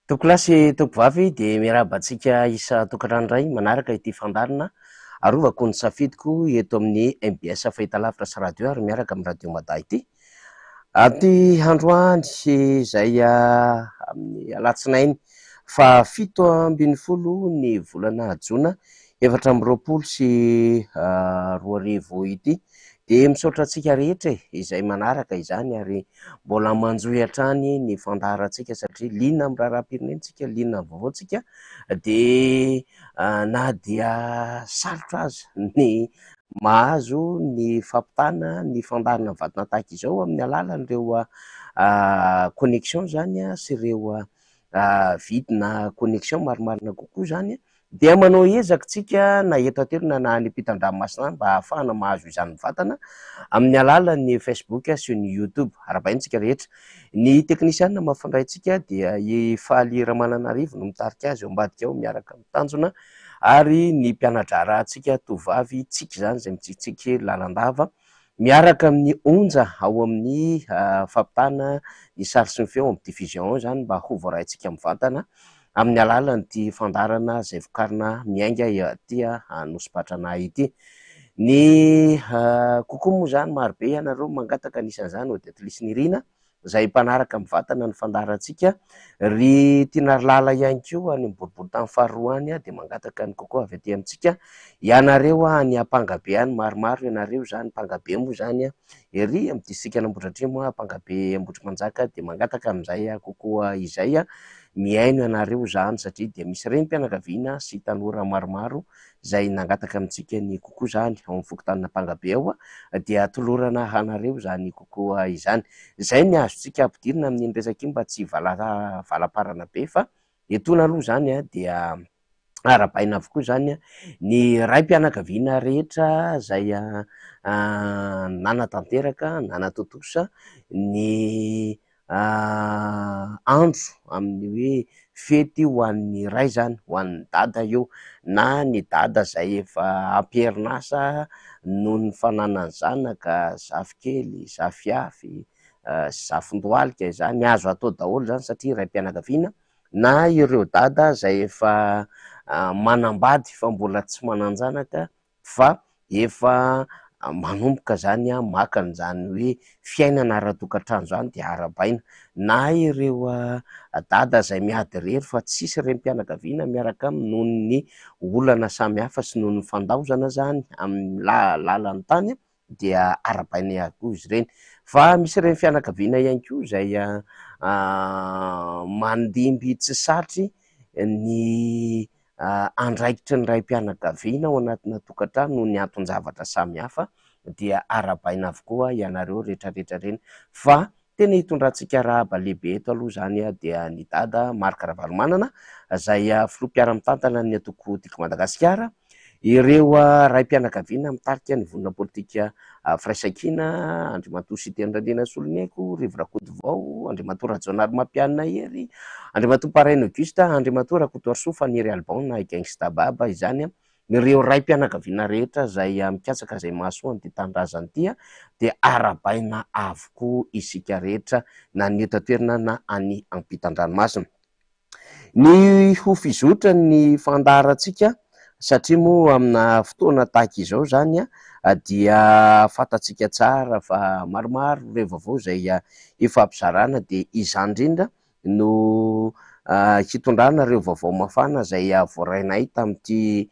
Tokolasy tokovavy de miarabantsika isa tokantrano ray manaraka ity fandarina arovako ny safidiko eto amin'ny MBS fahitalavitra sy radio ary miaraka amin'ny radio Mada ity. Aty androany izay amin'ny alatsinainy fa 7 ny volana Jona 2024 ity de misaotra antsika rehetra izay manaraka izany ary mbola manjohy hatrany ny fandaharantsika satria liana amin'ny raharaham-pirenentsika, liana amin'ny vaovaontsika de na dia sarotra aza ny mahazo ny fampitana ny fandarina vadina tahaka izao amin'ny alalan'ireo connexion zany sy ireo vidina connexion marimarina kokoa zany dia manao ezaka tsika na eto an-toerana na any ampitan-dranomasina mba ahafahana mahazo izany vatana amin'ny alalan'ny Facebook sy ny YouTube. Arabaintsika rehetra ny teknisiana mahafanray tsika dia i Faly Ramananarivo no mitarika azy eo ambadika ao miaraka mitanjona ary ny mpianadrara tsika tovavy tsika zany izay mitsikitsiky lalandava miaraka amin'ny onja ao amin'ny fampitana ny sary sy ny feo amin'ny division zany mba ho voaraintsika mivantana amin'ny alalan'ity fandarana izay vokarina miainga aty Nosy-Patranahy ity. Ny kokoa moa zany marobe ianareo mangataka anisan'izany Odette Nirina izay mpanaraka mivantana ny fandarantsika ry Tinarilala ihany koa any boribory tamin'ny faharoa any de mangataka ny kokoa avy aty amintsika ianareo any Ampangabe any maromaro ianareo zany Mpangabe moa zany ery amin'ny distrika Ambohidratrimo Mpangabe Ambohitrimanjaka de mangataka amin'izay kokoa izay miaino ianareo zany satria de misy renim-pianakaviana sy tanora maromaro izay nangataka amintsika ny kokoa zany ao amin'ny fokontany Mpangabe ao dia tolorana anareo zany kokoa izany. Izay ny azontsika ampidirina amin'ny resaka mba tsy valam-parana be fa etoana aloha zany dia arabaina avokoa zany ny raim-pianakaviana rehetra izay nanatanteraka nanatontosa ny andro amin'ny hoe fety ho an'ny ray zany ho an'ny dada eo na ny dada izay efa amperinasa noho ny fananany zanaka zafikely, zafiafy, zafindohalika izany azo atao daholo zany satria raim-pianakaviana na ireo dada izay efa manambady fa mbola tsy manan-janaka fa efa manomboka zany maka an'izany hoe fiainana ara-tokantrano zany de arabaina na ireo dada izay miady rery fa tsisy renim-pianakaviana miaraka aminy noho ny olana samihafa sy noho ny fandaozana zany amin'ny lalan'ny tany dia arabaina ihany koa izy ireny. Fa misy renim-fianakaviana ihany koa izay mandimby tsy satry ny andraikitry ny raim-pianakaviana ao anatina tokantrano noho ny anton-javatra samihafa dia arabaina avokoa ianareo rehetrarehetra reny fa tena hitondrantsika rahaba lehibe eto aloha zany dia ny dada Marc Ravalomanana izay filoham-piara-mitantana ny atoko tiako Madagasikara, ireo raim-pianakaviana mitarika ny vonina politika Firaisankina, Andriamatoa Sitenirandrena Soloneko, Rivo Rakotovao, Andriamatoa Rajaonary Mampianina Hery, Andriamatoa Paraina Augusta, Andriamatoa Rakotoarso Faniry Albon na Gangsta Baba izany ireo raim-pianakaviana rehetra izay mikatsaka izay mahasoa an'ity tanindrazana ity dia arabaina avokoa isika rehetra na ny eto an-toerana na any ampitan-dranomasina. Ny ho fizotra ny fandaharantsika satria moa amina fotoana tahaka izao zany dia fantatsika tsara fa maromaro ireo vaovao izay efa ampizarana de izany indrindra no hitondrana ireo vaovao mafana izay voarainay tamin'ity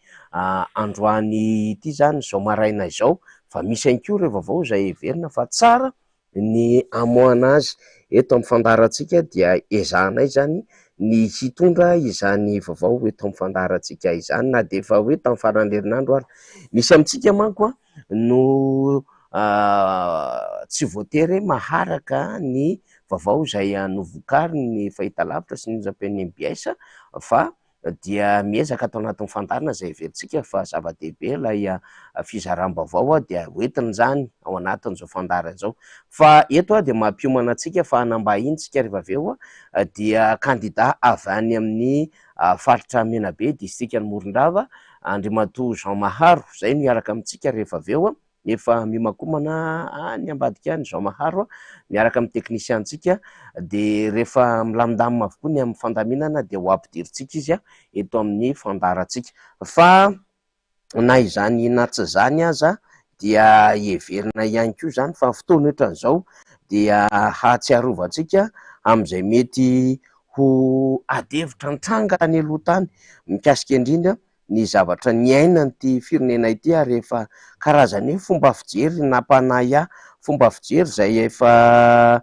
androany ity zany zao maraina izao fa misy ihany koa ireo vaovao izay heverina fa tsara ny amoahana azy eto amin'ny fandaharantsika dia ezahanay zany ny hitondra izany vaovao eto amin'ny fandaharantsika izany na de efa hoe tamin'ny faran'ny herinandro ary misy amintsika manko no tsy voatery maharaka ny vaovao izay novokariny ny fahitalavitra sy ny onjam-peno MBS fa dia miezaka atao anatin'ny fandarina izay heverintsika fa zava-dehibe ilay fizaram-baovao dia hoentina zany ao anatin'izao fandarana izao fa eto dia mampiomana antsika fa hanambahitsika rehefa avy eo dia kandida avy any amin'ny faritra Menabe distrikan'ny Morondava Andriamatoa Jean Maharo izay miaraka amintsika rehefa avy eo efa mimakomana any ambadika any zao maharo miaraka amin'ny teknisiantsika, de rehefa milamindamina avokoa ny amin'ny fandaminana de ho ampidiritsika izy eto amin'ny fandarantsika. Fa na izany na tsy zany aza dia heverina ihany koa zany fa fotoana ohatran'izao dia hatsiarovantsika amin'izay mety ho adihevitra nitranga any aloha tany mikasika indrindra ny zavatra niainan'ity firenena ity, ary efa karazany hoe fomba fijery nampanahy ahy, fomba fijery zay efa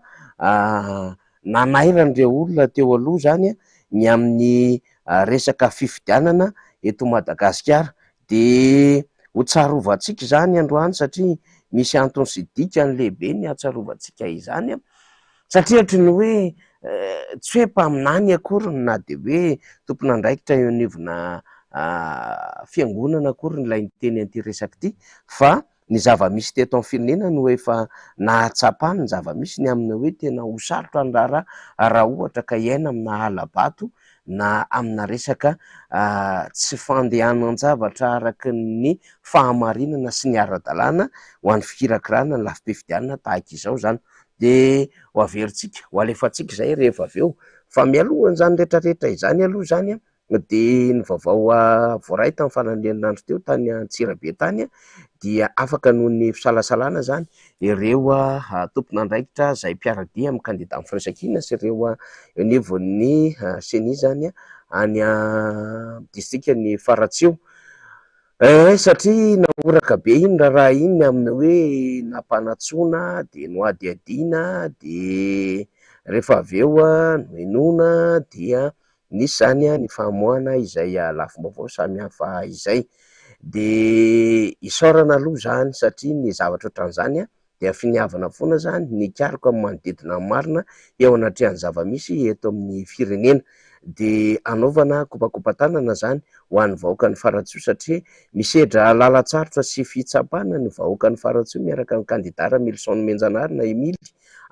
nanairan'ireo olona teo aloha zany ny amin'ny resaka fifidianana eto Madagasikara. De ho tsarovatsika zany androany satria misy antony sy dikany lehibe ny hatsiarovantsika izany, satria ohatran'ny hoe tsy hoe mpaminany akory na de hoe tompon'andraikitra eo anivona fiangonana akory nilay niteny an'ity resaka ity, fa ny zava-misy teto amin'ny firenena no efa nahatsapany ny zava-misy ny amina hoe tena ho sarotra ny raha ohatra ka iaina amina ala-bato na amina resaka tsy fandehanan-javatra araky ny fahamarinana sy ny ara-dalàna ho an'ny fikirakirana ny lafim-pifidianana tahaka izao zany. De ho averintsika, ho alefatsika zay rehefa avy eo, fa mialohan' zany rehetrarehetra izany aloha zany de ny vaovao voaray tamin'ny fanandrinandro teo tany Antsirabe tany dia afaka noho ny fisalasalana zany ireo tompon'andraikitra zay mpiaradia amin'ny kandida amin'ny firaisan-kina sy ireo anivon'ny CENI zany any distrikany Faratsio, satria nahoraka be iny raha iny amina hoe nampanatsoana de noadiadiana, de rehefa avy eo no henoina dia nisy zany ny famoahana izay lafim-baovao samy hafa izay. De isaorana aloha zany satria ny zavatra ohatran'izany dia finiavana foana zany nikariko amin'ny manodidina ny marina eo anatrehan'ny zava-misy eto amin'ny firenena, de anaovana kopakopa-tanana zany ho an'ny vahoaka ny Faratso, satria misedra lalatsarotra sy fitsapana ny vahoaka ny Faratso miaraka amin'ny kandida Milson Menjanary na Emily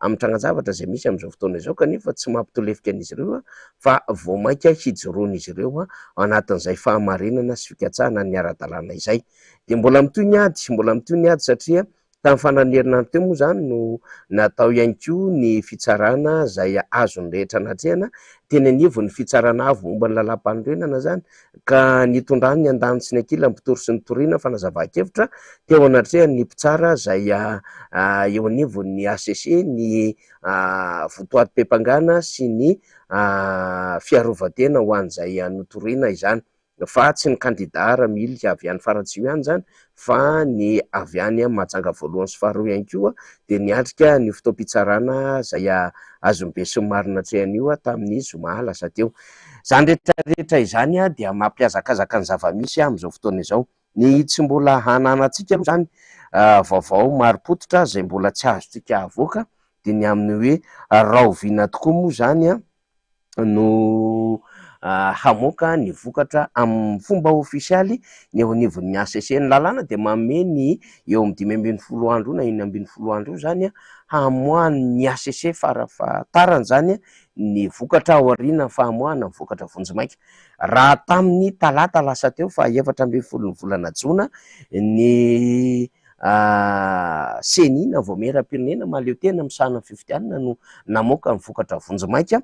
amin'ny tranazavatra zay misy amin'izao fotoana izao, kanefa tsy mampitolefika an'izy ireo fa vao mainka hijoroan'izy ireo anatin'izay fahamarinana sy fikatsahana ny ara-dalàna izay. De mbola mitoy ny ady satria tamin'ny fananerinandro teo moa zany no natao ihany koa ny fitsarana zay azony rehetra natrehana teny anivo ny fitsarana avo momba ny lalam-panorenana zany, ka nitondrany ny andany sy ny ankila ny mpitory sy ny toriana fanazava-kevitra teo anatrehan'ny mpitsara zay eo anivon'ny ACC, ny votoadim-piampangana sy ny fiarovan-tena ho an'izay notoriana izany, fa tsy ny kandida Ramily avy any Faratsio ihany zany fa ny avy any Mahajanga voalohany sy faharoa ihany koa de niatrika ny fotoam-pitsarana zay azon'ny sy marina atrehan'io tamin'ny zoma lasa teo. Zany rehetrarehetra izany dia mampiazakazaka ny zava-misy amin'izao fotoana izao. Ny tsy mbola hananantsika zany vaovao maro-potitra zay mbola tsy azontsika avoaka de ny amin'ny hoe rahoviana tokoa moa zany no hamoaka ny vokatra amin'ny fomba ofisialy ny eo anivon'ny ACC. Ny lalàna de manome ny eo amin'ny 5 andro na 4 andro zany hamoahany ACC farafahatarany zany ny vokatra ao aoriana fahamoahana ny vokatra vonjimaika. Raha tamin'ny talata lasa teo fa 14 ny volana Jona ny CENI na voameram-pirenena mahaleo tena misahana fifidianana no namoaka ny vokatra vonjimaika,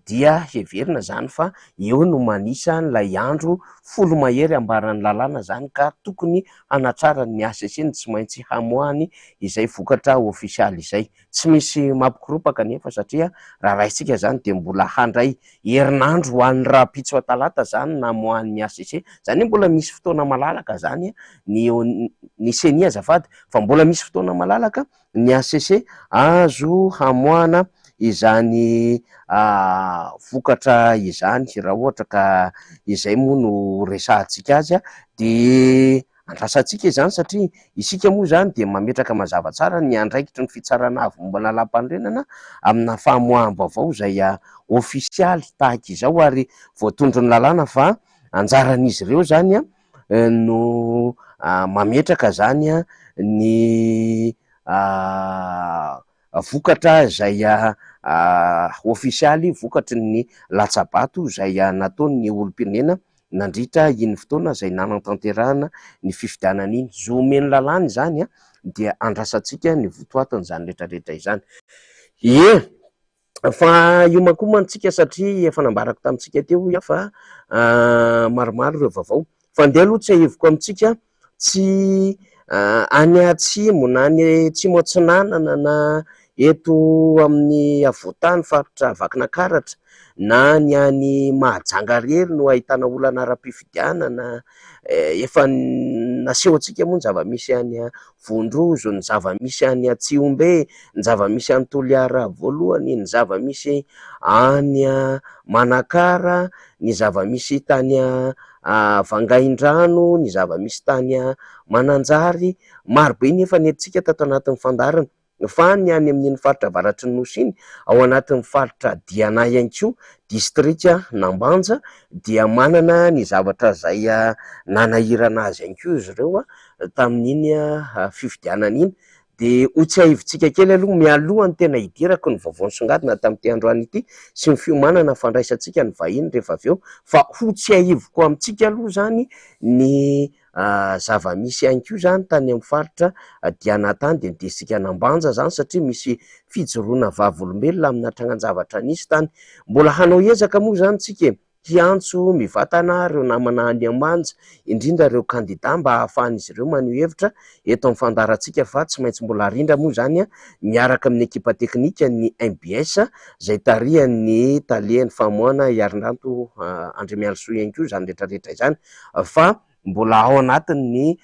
dia heverina zany fa eo no manisa n'ilay andro folo mahery ambaran'ny lalàna zany ka tokony hanatsarany ACC ny tsy maintsy hamoahany izay vokatra ofisialy izay. Tsy misy mampikoropaka nefa satria raha raisitsika zany de mbola handray herinandro ho an'ny rahampitso talata zany namoahan'ny ACC, zany hoe mbola misy fotoana malalaka zany ny CENI azafady, fa mbola misy fotoana malalaka ny ACC azo hamoahana izany vokatra izany raha ohatra ka izay moa no resahantsika azy de andrasantsika izany, satria isika moa zany de mametraka mazava tsara ny andraikitry ny fitsarana avy momba lalam-panorenana amina famoaham-baovao zay ofisialy tahaka izao, ary voatondro ny lalàna fa anjaran'izy ireo zany no mametraka zany ny vokatra zay ofisialy, vokatry ny latsabato zay nataon'ny olom-pirenena nandritra iny fotoana zay nanan-tanterahana ny fifidianana iny. Zo omeny lalàna zany dia andrasantsika ny votoatin'izany rehetrarehetra izany. Fa io manko mantsika satria efa nambarako tamintsika teo fa maromaro ireo vaovao. Fa ndeha aloha tsy ahivoko amintsika tsy any atsimo na any atsimo atsinanana na eto amin'ny avotany faritra Vakinakaratra na ny any Mahajangarery no ahitana olana ara-pifidianana. Efa naseho antsika moa ny zava-misy any Vondrozo, ny zava-misy any Tsiombe, ny zava-misy any Toliara voalohany, ny zava-misy any Manakara, ny zava-misy tany Vangaindrano, ny zava-misy tany Mananjary. Marobe nefa nentsika tato anatin'ny fandarana. Fa ny any amin'ny faritra avaratry ny nosy iny, ao anatin'ny faritra Diana ihany koa, distrika Nambanja, dia manana ny zavatra zay nanahirana azy ihany koa izy ireo tamin'iny fifidianana iny. De ho tsy ahivontsika kely aloha mialoha ny tena hidirako ny vaovao nisongadina tamin'ity androany ity sy ny fiomanana fandraisantsika ny vahiny rehefa avy eo, fa ho tsy ahivoko amintsika aloha zany ny zava-misy ihany koa zany tany amin'ny faritra Diana tany, de ny distrika Nambanja zany, satria misy fijoroana vavolombelona amina trangan-javatra nisy tany. Mbola hanao ezaka moa zany tsika hiantso mivatana ireo namana any Ambanja, indrindra ireo kandida mba hahafahan'izy ireo maneho hevitra eto amin'ny fandarantsika, fa tsy maintsy mbola rindra moa zany miaraka amin'ny ekipa teknika ny MBS zay tarihan'ny Talien Famoana Iarindranto Andrimialisoa ihany koa zany rehetrarehetra izany. Fa mbola ao anatin'ny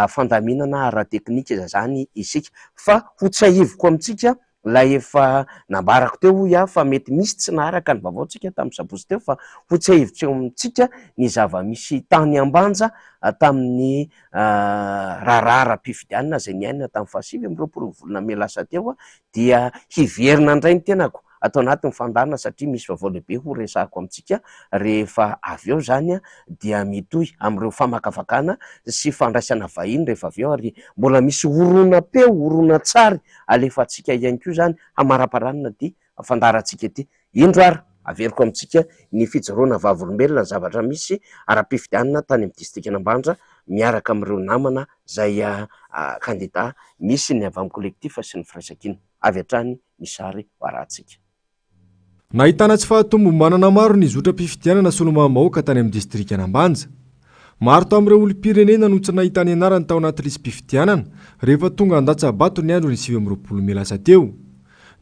fandaminana ara-teknika zany isika. Fa ho tsy ahivoko amintsika la efa nambarako teo fa mety misy tsy naharaka ny vaovaontsika tamin'ny sabotsy teo, fa ho tsy ahivoko amintsika ny zava-misy tany Ambanja tamin'ny rahararam-pifidianana zay niaina tamin'ny 25 volana May lasa teo, dia hiverina indray ny tenako atao anatin'ny fandarana, satria misy vaovao lehibe ho resahako amintsika rehefa avy eo zany dia mitohy amin'ireo famakafakana sy fandraisana vahiny rehefa avy eo, ary mbola misy horonan-peo, horonan-tsary alefantsika ihany koa zany hamaraparanana ty fandarantsika ty. Indro ary averiko amintsika ny fijoroana vavolombelona, zavatra misy ara-pifidianana tany amin'ny distrika Nambanja miaraka amin'ireo namana zay kandida misy ny avy amin'ny kolektifa sy ny firaisan-kina. Avy hatrany ny sary hoarantsika. Nahitana tsy fahatombo manana maro ny zotra-pifidianana solomamoaka tany amin'ny distrika Nambanja. Maro tamin'ireo olom-pirenena no tsy nahita ny anarany tao anaty listim-pifidianana rehefa tonga an-datsabato ny andro ny 25 May lasa teo.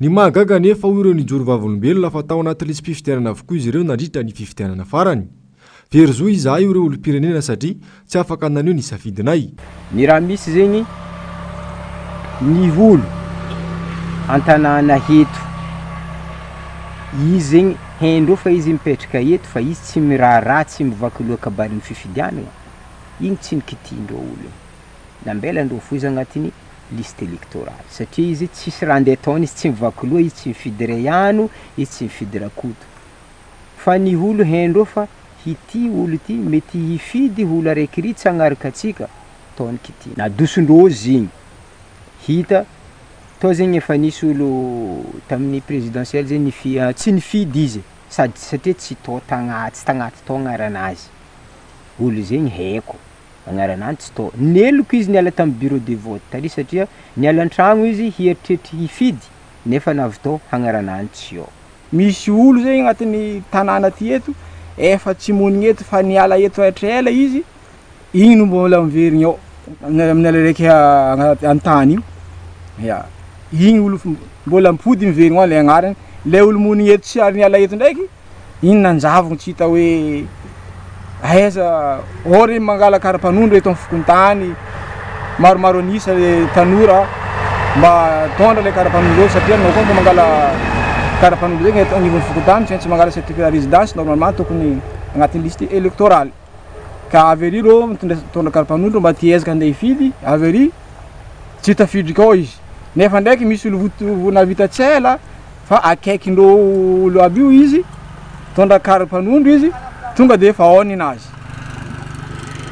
Ny mahagaga nefa ho ireo nijoro vavolombelona fa tao anaty listim-pifidianana avokoa izy ireo nandritra ny fifidianana farany. Verozo izahay ireo olom-pirenena satria tsy afaka naneho ny safidinay. Ny raha misy zegny ny olo an-tanàna eto, izy zegny hendreo fa izy mipetraka eto, fa izy tsy miraharaha, tsy mivaky loha kabarin'ny fifidianana, igny tsy nikitindreo olo. Nambelandreo fo izy agnatin'ny liste électorale, satria izy tsisy raha andeha ataony, izy tsy mivaky loha, izy tsy mifidy rayano, izy tsy mifidy rakoto. Fa ny olo hendreo fa ity olo ity mety hifidy olo araiky ry tsy agnaraka atsika, taony kitiny. Nadosondreo zegny, hita tao zegny efa nisy olo tamin'ny présidentielle zegny tsy nifidy izy, sady satria tsy tao tagnaty tao agnaranazy. Olo zegny haiko, agnaranany tsy tao. Neloko izy niala tamin'ny bureau de vote tary, satria niala an-tragno izy hieritreritra hifidy, nefa navy tao agnaranany tsy ao. Misy olo zegny agnatin'ny tanàna ty eto, efa tsy monigny eto fa niala eto ela izy, igny no mbola miverigny ao amin'ny araiky an-tany io. Ya, igny olo mbola mipody miverigny ao le agnarany. Le olo monigny eto tsy ary niala eto ndraiky, igny nanjavogny tsy hita hoe aiza ory mangala karapanondro eto amin'ny fokontany, maromaro anisa le tanora mba tondra le karapanondro, satria anao koa mangala karapanondro zegny eto anivon'ny fokontany, tsy mangala certificat résidence normalement tokony agnatin'ny liste électorale. Ka avery rô mitondra karapanondro mba tiezaka andeha hifidy, avery tsy tafidry kao izy. Nefa ndraiky misy olo navita tsela fa akaikindreo olo aby io izy, tondra karapanondro izy, tonga de efa ao ninazy.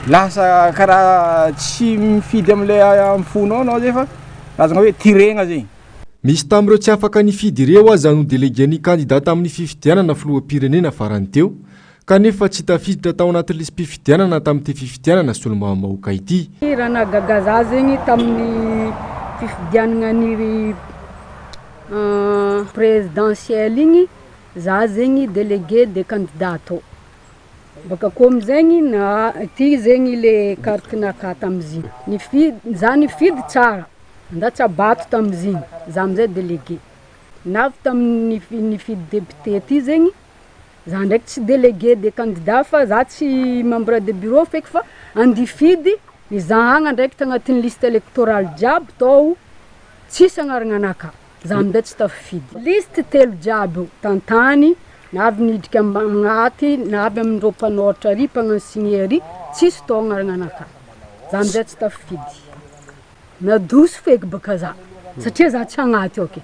Lasa karaha tsy mifidy am'le am'fonao anao zay fa lazana hoe tiregna zegny. Misy tamin'ireo tsy afaka nifidy ireo aza no délégué-ny kandidata amin'ny fifidianana filoham-pirenena farany teo, kanefa tsy tafiditra tao anaty listim-pifidianana tamin'ity fifidianana solomamoaka ity. Raha nahagaga za zegny tamin'ny fifidianana ny présidentielle igny za zegny délégué de candidat atao baka koa amizegny na ty zegny le carte naka tamizigny za nifidy tsara ndatsabato tamizigny za amizay délégué navy tamin'ny nifidy député ty zegny za ndraiky tsy délégué de candidat fa za tsy membre de bureau feky fa andifidy nizahagna ndraiky tagnatin'ny liste électorale jiaby tao tsisy agnaragna anaka za amizay tsy tafifidy liste telo jiaby tantany navy nidriky agnaty navy amindreo mpanoratra ary mpagnano signé ary tsisy tao agnaragna anaka za amizay tsy tafifidy nadoso feky baka za satria za tsy agnaty oke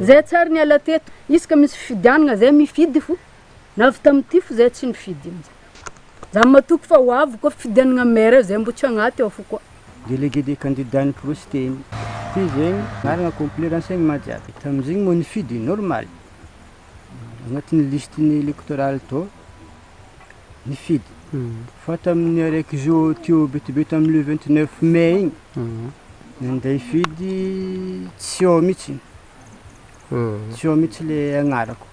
zay tsara niala teto isaka misy fifidianana zay mifidy fo navy tamity fo zay tsy nifidy za matoky fa hoavy koa fifidianana maire zay mbo tsy agnaty ao fo koa délégué des candidats ny prosteny ty zegny maragna complet renseignement jiaby tamizegny mo nifidy normal agnatin'ny listeny électorale to nifidy fa tamin'ny araiky zo tio betibety amle 29 mai igny nandeha hifidy tsy ao mihitsy tsy ao mihitsy le agnarako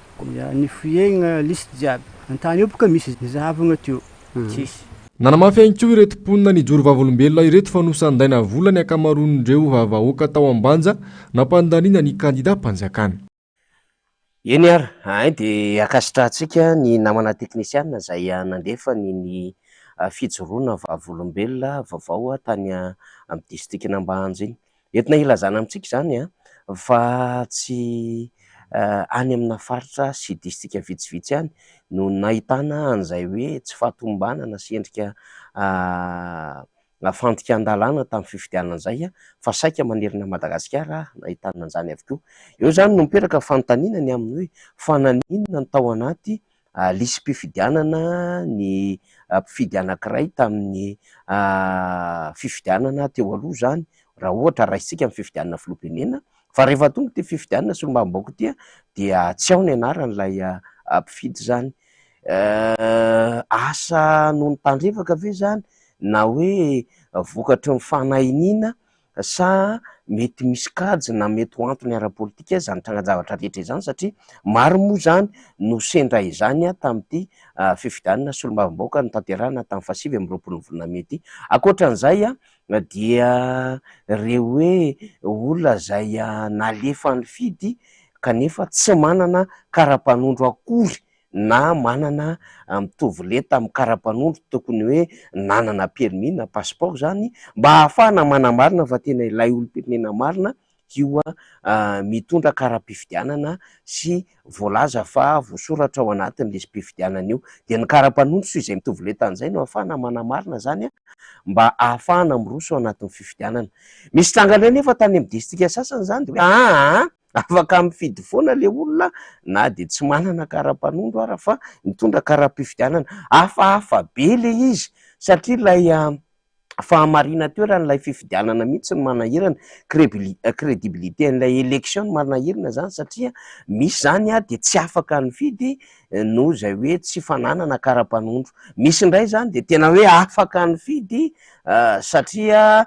nifoegna liste jiaby antany eo boka misy nizahavagna teo tsisy nanamafy ihany koa ireto mponina ny joro vavolombelona ireto fa nosandaina vola ny akamaronindreo vavahoaka tao ambanja nampandaniana ny candidat mpanjakana eny ary de akasitrahantsika ny namana teknisianina zay nandefa ny fijoroana vavolombelona vaovao tany amin'ny distriktina Ambanja iny entina ilazana amintsika zany fa tsy any amina faritra sy distrika vitsivitsy ihany no nahitana an'izay hoe tsy fahatombanana sy endrika fantika an-dalàna tamin'ny fifidianana zay fa saika manerina Madagasikara nahitana an'izany avokoa eo zany no miperaka fanontaniana ny amin'ny hoe fananinona ny tao anaty listim-pifidianana ny mpifidy anankiray tamin'ny fifidianana teo aloha zany raha ohatra raisitsika amin'ny fifidianana filoham-pirenena fa rehefa tonga ty fifidianana solombavambaoko ty dia tsy ao ny anaran'ilay mpifidy zany asa no ny tandrevaka ve zany na hoe vokatry ny fanahiniana sa mety misy kajy na mety ho antony ara-politika zany trangan-javatra rehetra izany satria maro moa zany no sendra izany tamin'ity fifidianana solombavambaoka ny tanterahana tamin'ny 2020 volana May ty akoatran'izay dia reo hoe olona zay nalefa ny fidy kanefa tsy manana kara-panondro akory na manana mitovy leta amin'ny kara-panondro tokony hoe nanana permis na passeport zany mba ahafahana manamarina fa tena ilay olom-pirenena marina io mitondra kara-pifidianana sy voalaza fa voasoratra ao anatin'ny listim-pifidianana io dia ny kara-panondro sy izay mitovy leta an'izay no ahafahana manamarina zany mba ahafahana miroso ao anatin'ny fifidianana misy trangana nefa tany amin'ny distrika sasany zany de hoe afaka mifidy foana le olona na de tsy manana kara-panondro ara fa mitondra kara-pifidianana hafahafa be le izy satria lay fahamarina teo raha n'ilay fifidianana mihitsy ny manahirana crédibilité n'ilay élection ny manahirana zany satria misy zany de tsy afaka nifidy no zay hoe tsy fananana kara-panondro misy indray zany de tena hoe afaka nifidy satria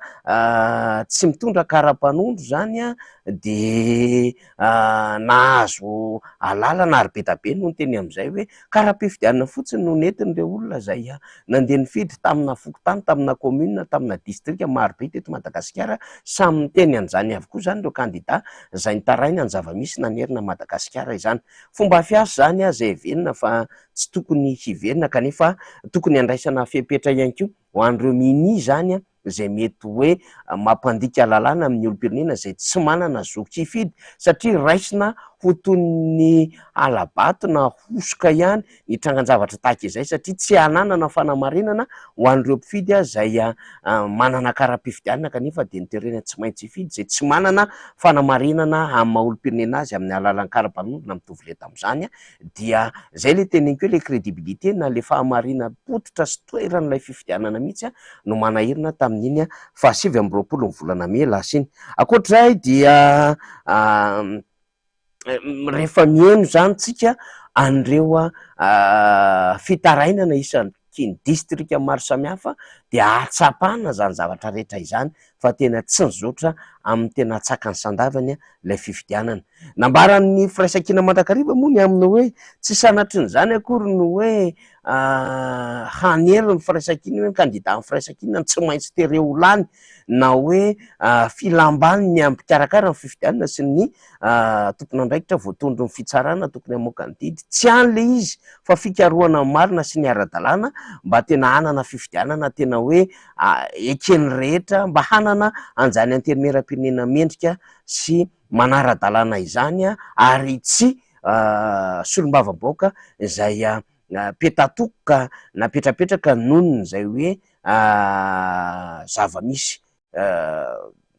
tsy mitondra kara-panondro zany de nahazo alalana ary be da be no ny teny am'izay hoe kara-pifidianana fotsiny no nentin'ireo olona zay nandeha nifidy tamina fokotany tamina commune tamina distrika maro be teto Madagasikara samy miteny an'izany avokoa zany ireo candidat zay nitaraina ny zava-misy nanerina Madagasikara izany fomba fiasa zany zay venona fa tsy tokony hiverina kanefa tokony andraisana fepetra ihany koa ho an'ireo mini zany zay mety hoe mampandika lalàna amin'ny olom-pirenena zay tsy manana zoky hifidy satria raisina ho toy ny alabato na hosoka ihany hitrangan-javatra tahaka izay satria tsy hananana fanamarinana ho an'ireo mpifidy zay manana kara-pifidianana kanefa de niterena tsy maintsy hifidy zay tsy manana fanamarinana amin'ny maha-olom-pirenena azy amin'ny alalan'ny kara-panondro na mitovy leta amin'izany dia zay le teneniko hoe le crédibilité na le fahamarina pototra sy toeran'ilay fifidianana mihitsy no manahirina tamin'iny fa 2020 volana May lasa iny akoatrizay dia rehefa mihaino zany tsika an'ireo fitarainana isan'ny ny distrika maro samihafa dia atsapana zany zavatra rehetra izany fa tena tsy nizotra amin'ny tena tsakany sandavany ilay fifidianana. Nambaran'ny firaisan-kina Mandrakariva moa ny aminy hoe tsy sanatry ny zany akory no hoe hanery ny firaisan-kina hoe kandida amin'ny firaisan-kina tsy maintsy tereo lany na hoe filambany ny ampikarakara ny fifidianana sy ny tompona andraikitra voatondro ny fitsarana tokony hamoaka ny didy. Tsy any le izy fa fikarohana marina sy ny ara-dalàna mba tena hanana fifidianana tena hoe ekeny rehetra mba hanana anjany antenimieram-pirenena mendrika sy manara-dalàna izany ary tsy solombavam-baoaka izay petatokoka na petrapetraka nonony izay hoe zava-misy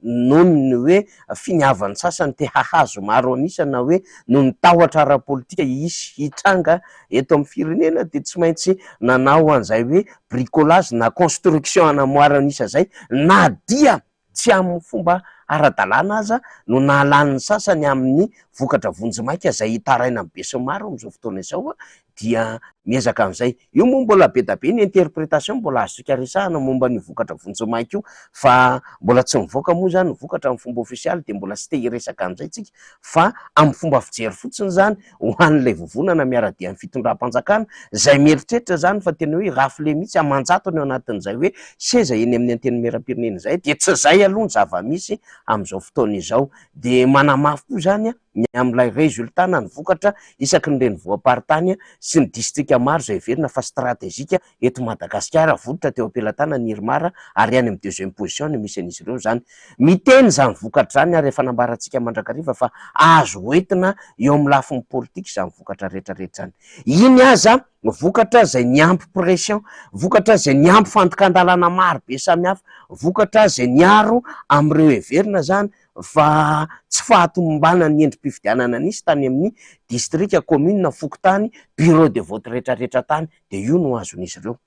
nonony hoe finiavan'ny sasany te hahazo maro anisana hoe no ny tahotra ara-politika isy hitranga eto amin'ny firenena dia tsy maintsy nanao an'izay hoe bricolage na construction anamoara anisa zay na dia tsy amin'ny fomba ara-dalàna aza no nahalan'ny sasany amin'ny vokatra vonjimaika izay hitaraina amin'ny besiny maro amin'izao fotoana izao dia miezaka amin'izay. Io moa mbola be da be ny interprétation mbola azontsika resahana momba ny vokatra vonjimaika io fa mbola tsy mivoaka moa zany ny vokatra amin'ny fomba ofisialy dia mbola tsy te hiresaka amin'izay tsika fa amin'ny fomba fijery fotsiny zany ho an'ilay vovonana miara-dia amin'ny fitondram-panjakana izay mieritreritra zany fa tena hoe rafle mihitsy amanjatony ao anatin'izay hoe seza eny amin'ny antenimieram-pirenena izay dia tsy zay aloha ny zava-misy amin'izao fotoana izao dia manamafy koa zany ny amin'ilay résultat na ny vokatra isaky ny renivoham-paritany sy ny distrika maro izay verina fa stratezika eto Madagasikara voditra teo am-pelatana ny Irmara ary any amin'ny deuxième position ny misy an'izy ireo zany. Miteny zany vokatra zany ary fanambarantsika Mandrakariva fa azo hoentina eo amin'ny lafin'ny politika izany vokatra rehetrarehetra zany. Iny aza vokatra izay niampy pression, vokatra izay niampy fantokan-dalàna maro be samihafa, vokatra izay niaro amin'ireo heverina zany fa tsy fahatomombanany ny endrim-pifidianana nisy tany amin'ny distrika, commune, fokontany, bureau de vote rehetrarehetra tany dia io no azon'izy ireo.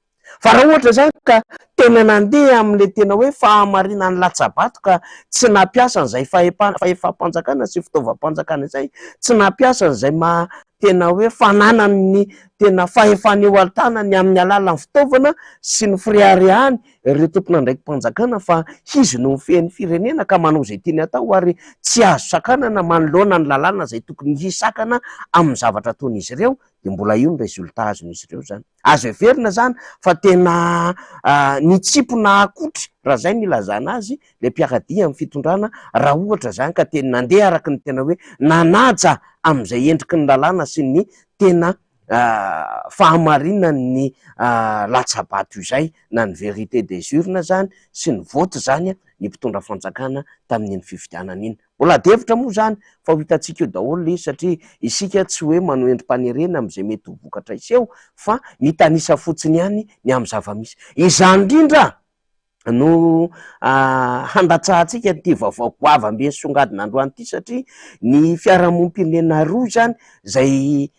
Fa raha ohatra zany ka tena nandeha amin'le tena hoe fahamarinan'ny latsabato ka tsy nampiasa an'izay fahefam-panjakana sy fitaovam-panjakana izay, tsy nampiasa an'izay tena hoe fananany ny tena fahefany eo altanany amin'ny alalan'ny fitaovana sy ny fireharehany ireo tompona andraiki-panjakana fa izy no mifehin'ny firenena ka manao izay tiany atao ary tsy azo sakanana manoloana ny lalàna izay tokony hisakana amin'ny zavatra ataon'izy ireo dia mbola io ny résultat azon'izy ireo zany. Azo heverina zany fa tena nitsipona akotry raha zay ny ilazana azy le mpiakadia amin'ny fitondrana raha ohatra zany ka tena nandeha araky ny tena hoe nanaja amin'izay endriky ny lalàna sy ny tena fahamarinany ny latsabato izay na ny vérité des urnes zany sy ny vote zany ny mpitondra fanjakana tamin'iny fifidianana iny. Mbola devitra moa zany fa ho hitantsika eo daholo le satria isika tsy hoe manao endrim-panerena amin'izay mety ho vokatra iseho fa mitanisa fotsiny ihany ny amin'ny zava-misy. Izany indrindra no handatsahantsika ty vaovao goavambe songadina androany ity satria ny fiarahamonim-pirenena roa zany izay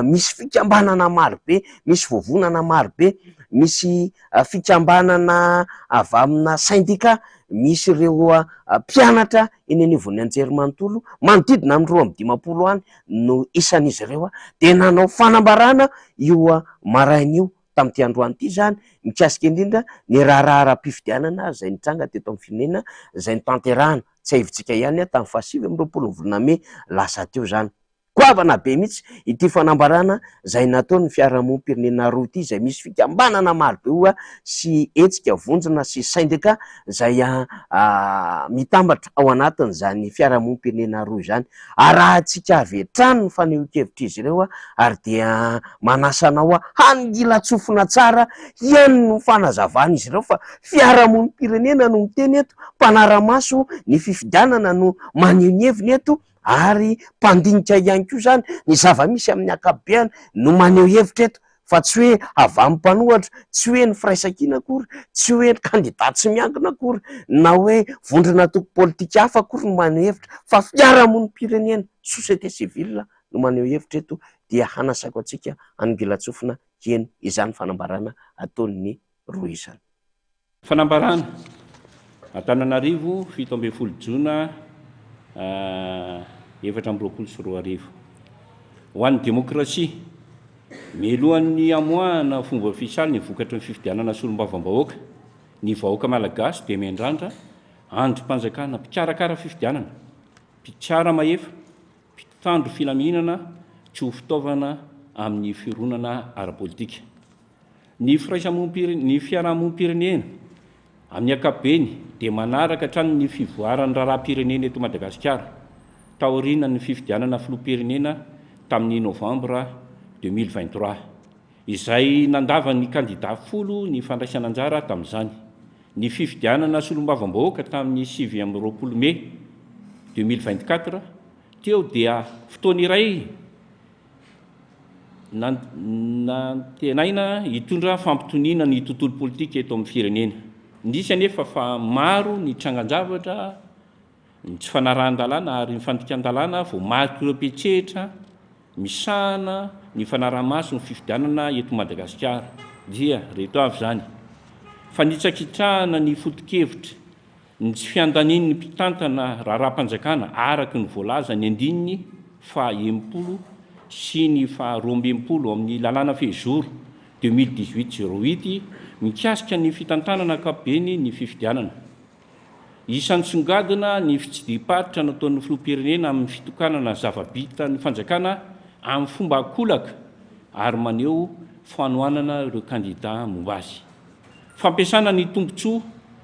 misy fikambanana marobe, misy vovonana marobe, misy fikambanana avy amina syndicat, misy ireo mpianatra eny anivon'ny anjerimanontolo manodidina amin'ny 2 any no isan'izy ireo dia nanao fanambarana io maraina io tamin'ity androany ity zany mikasika indrindra ny raharahara-pifidianana izay nitranga teto amin'ny firenena izay nitanterahana tsy haivitsika ihany tamin'ny 27 volana May lasa teo zany. Goavana be mihitsy ity fanambarana izay nataony fiarahamonim-pirenena roa ity izay misy fikambanana maro be io sy hetsika vonjina sy syndicat izay mitambatra ao anatin'izany fiarahamonim-pirenena roa izany. Arahantsika avy hatrany ny fanehoan-kevitra izy ireo ary dia manasanao hanila tsofina tsara ihany no fanazavana izy ireo fa fiarahamonim-pirenena no miteny eto, mpanara-maso ny fifidianana no maneho ny heviny eto ary mpandinika ihany koa zany ny zava-misy amin'ny akabeany no maneho hevitra eto fa tsy hoe avy amin'ny mpanohatra, tsy hoe ny firaisan-kina akory, tsy hoe ny kandidat tsy miankina akory na hoe vondrona toko politika hafa akory no maneho hevitra fa fiarahamonim-pirenena, société civile no maneho hevitra eto dia hanasako antsika hanongilatsofina eny izany fanambarana ataon'ny roa izany. Fanambarana Antananarivo 7 Jona 2024 ho an'ny demokrasia mialohan'ny amoahana fomba fisaly ny vokatry ny fifidianana solombavam-bahoaka ny vahoaka malagasy dia miandrandra androm-panjakana mpikarakara fifidianana, mpitsara mahefa, mpitandro filaminana, tsy ho fitaovana amin'ny fironana ara-politika. Ny fiarahamonim-pirenena amin'ny ankapobeny dia manaraka hatrany ny fivoaran'ny raharaha-pirenena eto Madagasikara taorian'ny fifidianana filoham-pirenena tamin'ny novambra 2023 izay nandava ny kandida 10 ny fandraisana anjara tamin'izany. Ny fifidianana solombavam-bahoaka tamin'ny 7 Mey 2024 teo dia fotoana iray nantenaina hitondra fampitoniana ny tontolo politika eto amin'ny firenena. Nisy anefa fa maro ny trangan-javatra, ny tsy fanarahan-dalàna ary ny fandikan-dalàna vao mariky ireo petsetra misahana ny fanaraha-maso ny fifidianana eto Madagasikara. Dia reto avy zany: fanitsakitrahana ny foto-kevitra, ny tsy fiandanian'ny mpitantana raharaha-panjakana araky ny voalaza ny 9 sy ny 12 amin'ny lalàna fehizoro 2018-08 mikasika ny fitantanana ankapobeny ny fifidianana. Isan'ny songadina ny fitsidiam-paritra nataon'ny filoham-pirenena amin'ny fitokanana zava-bita ny fanjakana amin'ny fomba akolaka ary maneho fanohanana ireo kandida momba azy. Fampiasana ny tombontsoa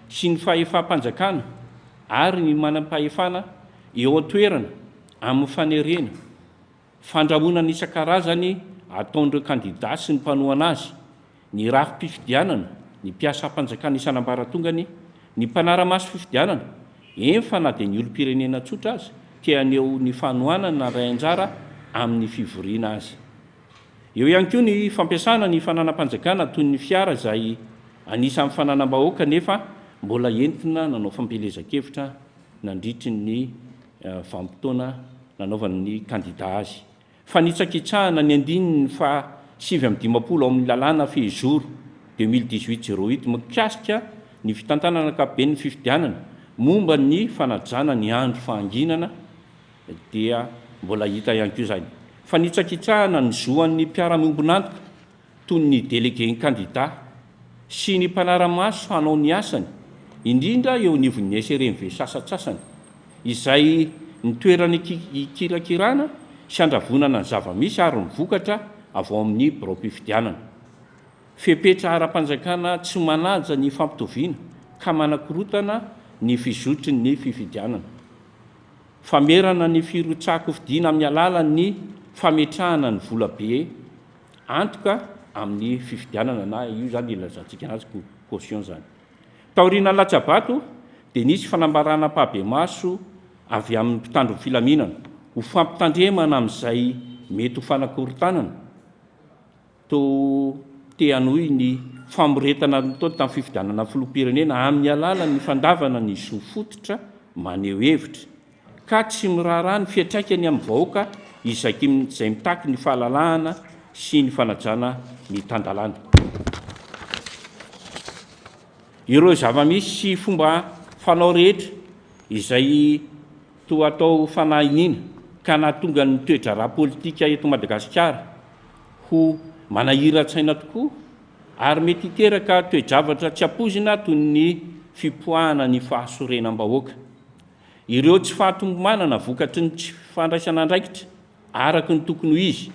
sy ny fahefam-panjakana ary ny manam-pahefana eo an-toerana amin'ny fanerena, fandrahona ny isan-karazany ataon'ireo kandida sy ny mpanohana azy, ny rafi-pifidianana, ny mpiasa-panjakana isan'ambaratongany, ny mpanara-maso fifidianana, fa na dia ny olom-pirenena tsotra azy tia aneo ny fanohanana ray anjara amin'ny fivoriana azy. Eo ihany koa ny fampiasana ny fananam-panjakana toy ny fiara izay anisan'ny fananam-bahoaka nefa mbola entina nanao fampelezan-kevitra nandritry ny vanim-potoana nanaovan'ny kandida azy. Fanitsakitsahana ny 7 ao amin'ny lalàna fehizoro 2018-08 mikasika ny fitantanana ankapobeny ny fifidianana momba ny fanajana ny andro fahanginana dia mbola hita ihany koa izany. Fanitsakitsahana ny zoan'ny mpiara-miombonantoka toy ny délégué kandida sy ny mpanara-maso hanao ny asany indrindra eo nivon'ny SRMV sasatsasany izay nitoerany ikirakirana sy andravonana ny zava-misy ary mivokatra avao amin'ny birao-pifidianana. Fepetra ara-panjakana tsy manaja ny fampitoviana ka manakorotana ny fizotry ny fifidianana. Famerana ny firotsako fidiana amin'ny alalan'ny fametrahana ny volabe antoka amin'ny fifidianana, na io zany ilazantsika anazy caution zany. Taoriana latsabato dia nisy fanambarana pabe maso avy amin'ny mpitandro filaminana ho fampitandremana amin'izay mety ho fanakorotanana to te-hanohy ny famoretana nataony tamin'ny fifidianana filoham-pirenena amin'ny alalan'ny fandavana ny zo fototra maneho hevitra ka tsy miraharaha ny fiantraikany amin'ny vahoaka izay mitaky ny fahalalahana sy ny fanajana ny tandalàna. Ireo zava-misy sy fomba fanao rehetra izay toa atao fanahiniana ka nahatonga ny toetra ara-politika eto Madagasikara ho manahira-tsaina tokoa ary mety hiteraka toe-javatra tsy ampozina toy ny fipoahana ny fahasorenam-bahoaka. Ireo tsy fahatombomanana vokatry ny tsy fandraisana andraikitra araky ny tokony ho izy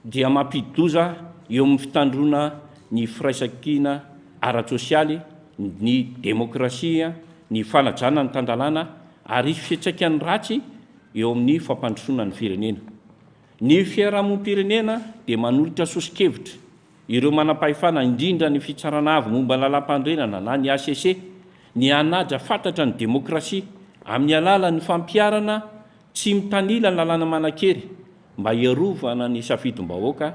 dia mampidoza eo amin'ny fitandrona ny firaisan-kina ara-tsosialy, ny demokrasia, ny fanajana ny tandalàna ary fiantraikany ratsy eo amin'ny fampandrosoana ny firenena. Ny fiarahamonim-pirenena dia manolotra sosikevitra ireo manam-pahefana indrindra ny fitsarana avy momba ny lalam-pandrenana na ny ACC ny hanaja fantatra ny demokrasia amin'ny alalan'ny fampiarana tsy mitanila ny lalàna manan-kery mba hierovana ny safidim-bahoaka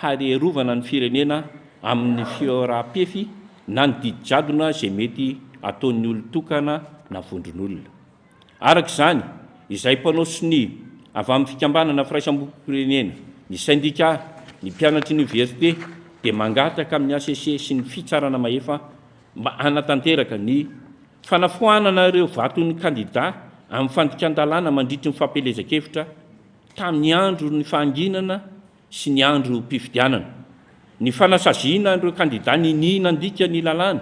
ary hierovana ny firenena amin'ny fiaraha-pefy na ny didi-jadona izay mety ataon'ny olon-tokana na vondron'olona. Arak'izany, izay mpanao sonia avy amin'ny fikambanana firaisamonim-pirenena, ny syndika, ny mpianatry université dia mangataka amin'ny ACC sy ny fitsarana mahefa mba hanatanteraka ny fanafoanana ireo vaton'ny kandida amin'ny fandikan-dalàna mandritry ny fampelezan-kevitra tamin'ny andro ny fahanginana sy ny andro mpifidianana. Ny fanasaziana ireo kandida ny nandika ny lalàna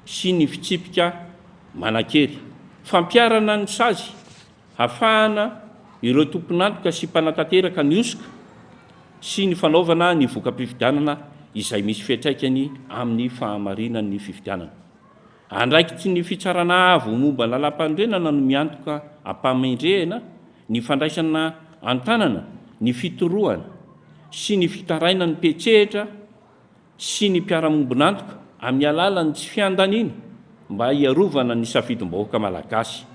sy ny fitsipika manan-kery, fampiarana ny sazy, hafahana ireo tompon'antoka sy mpanatanteraka ny osoka sy ny fanaovana ny voka-pifidianana izay misy fiantraikany amin'ny fahamarinany ny fifidianana. Andraikitsy ny fitsarana avo momba lalam-pandrenana no miantoka ampamendrehana ny fandraisana antanana, ny fitorohana sy ny fitaraina ny petsehitra sy ny mpiaramombon'antoka amin'ny alalany tsy fiandaniana mba hiarovana ny safidim-bahoaka malagasy.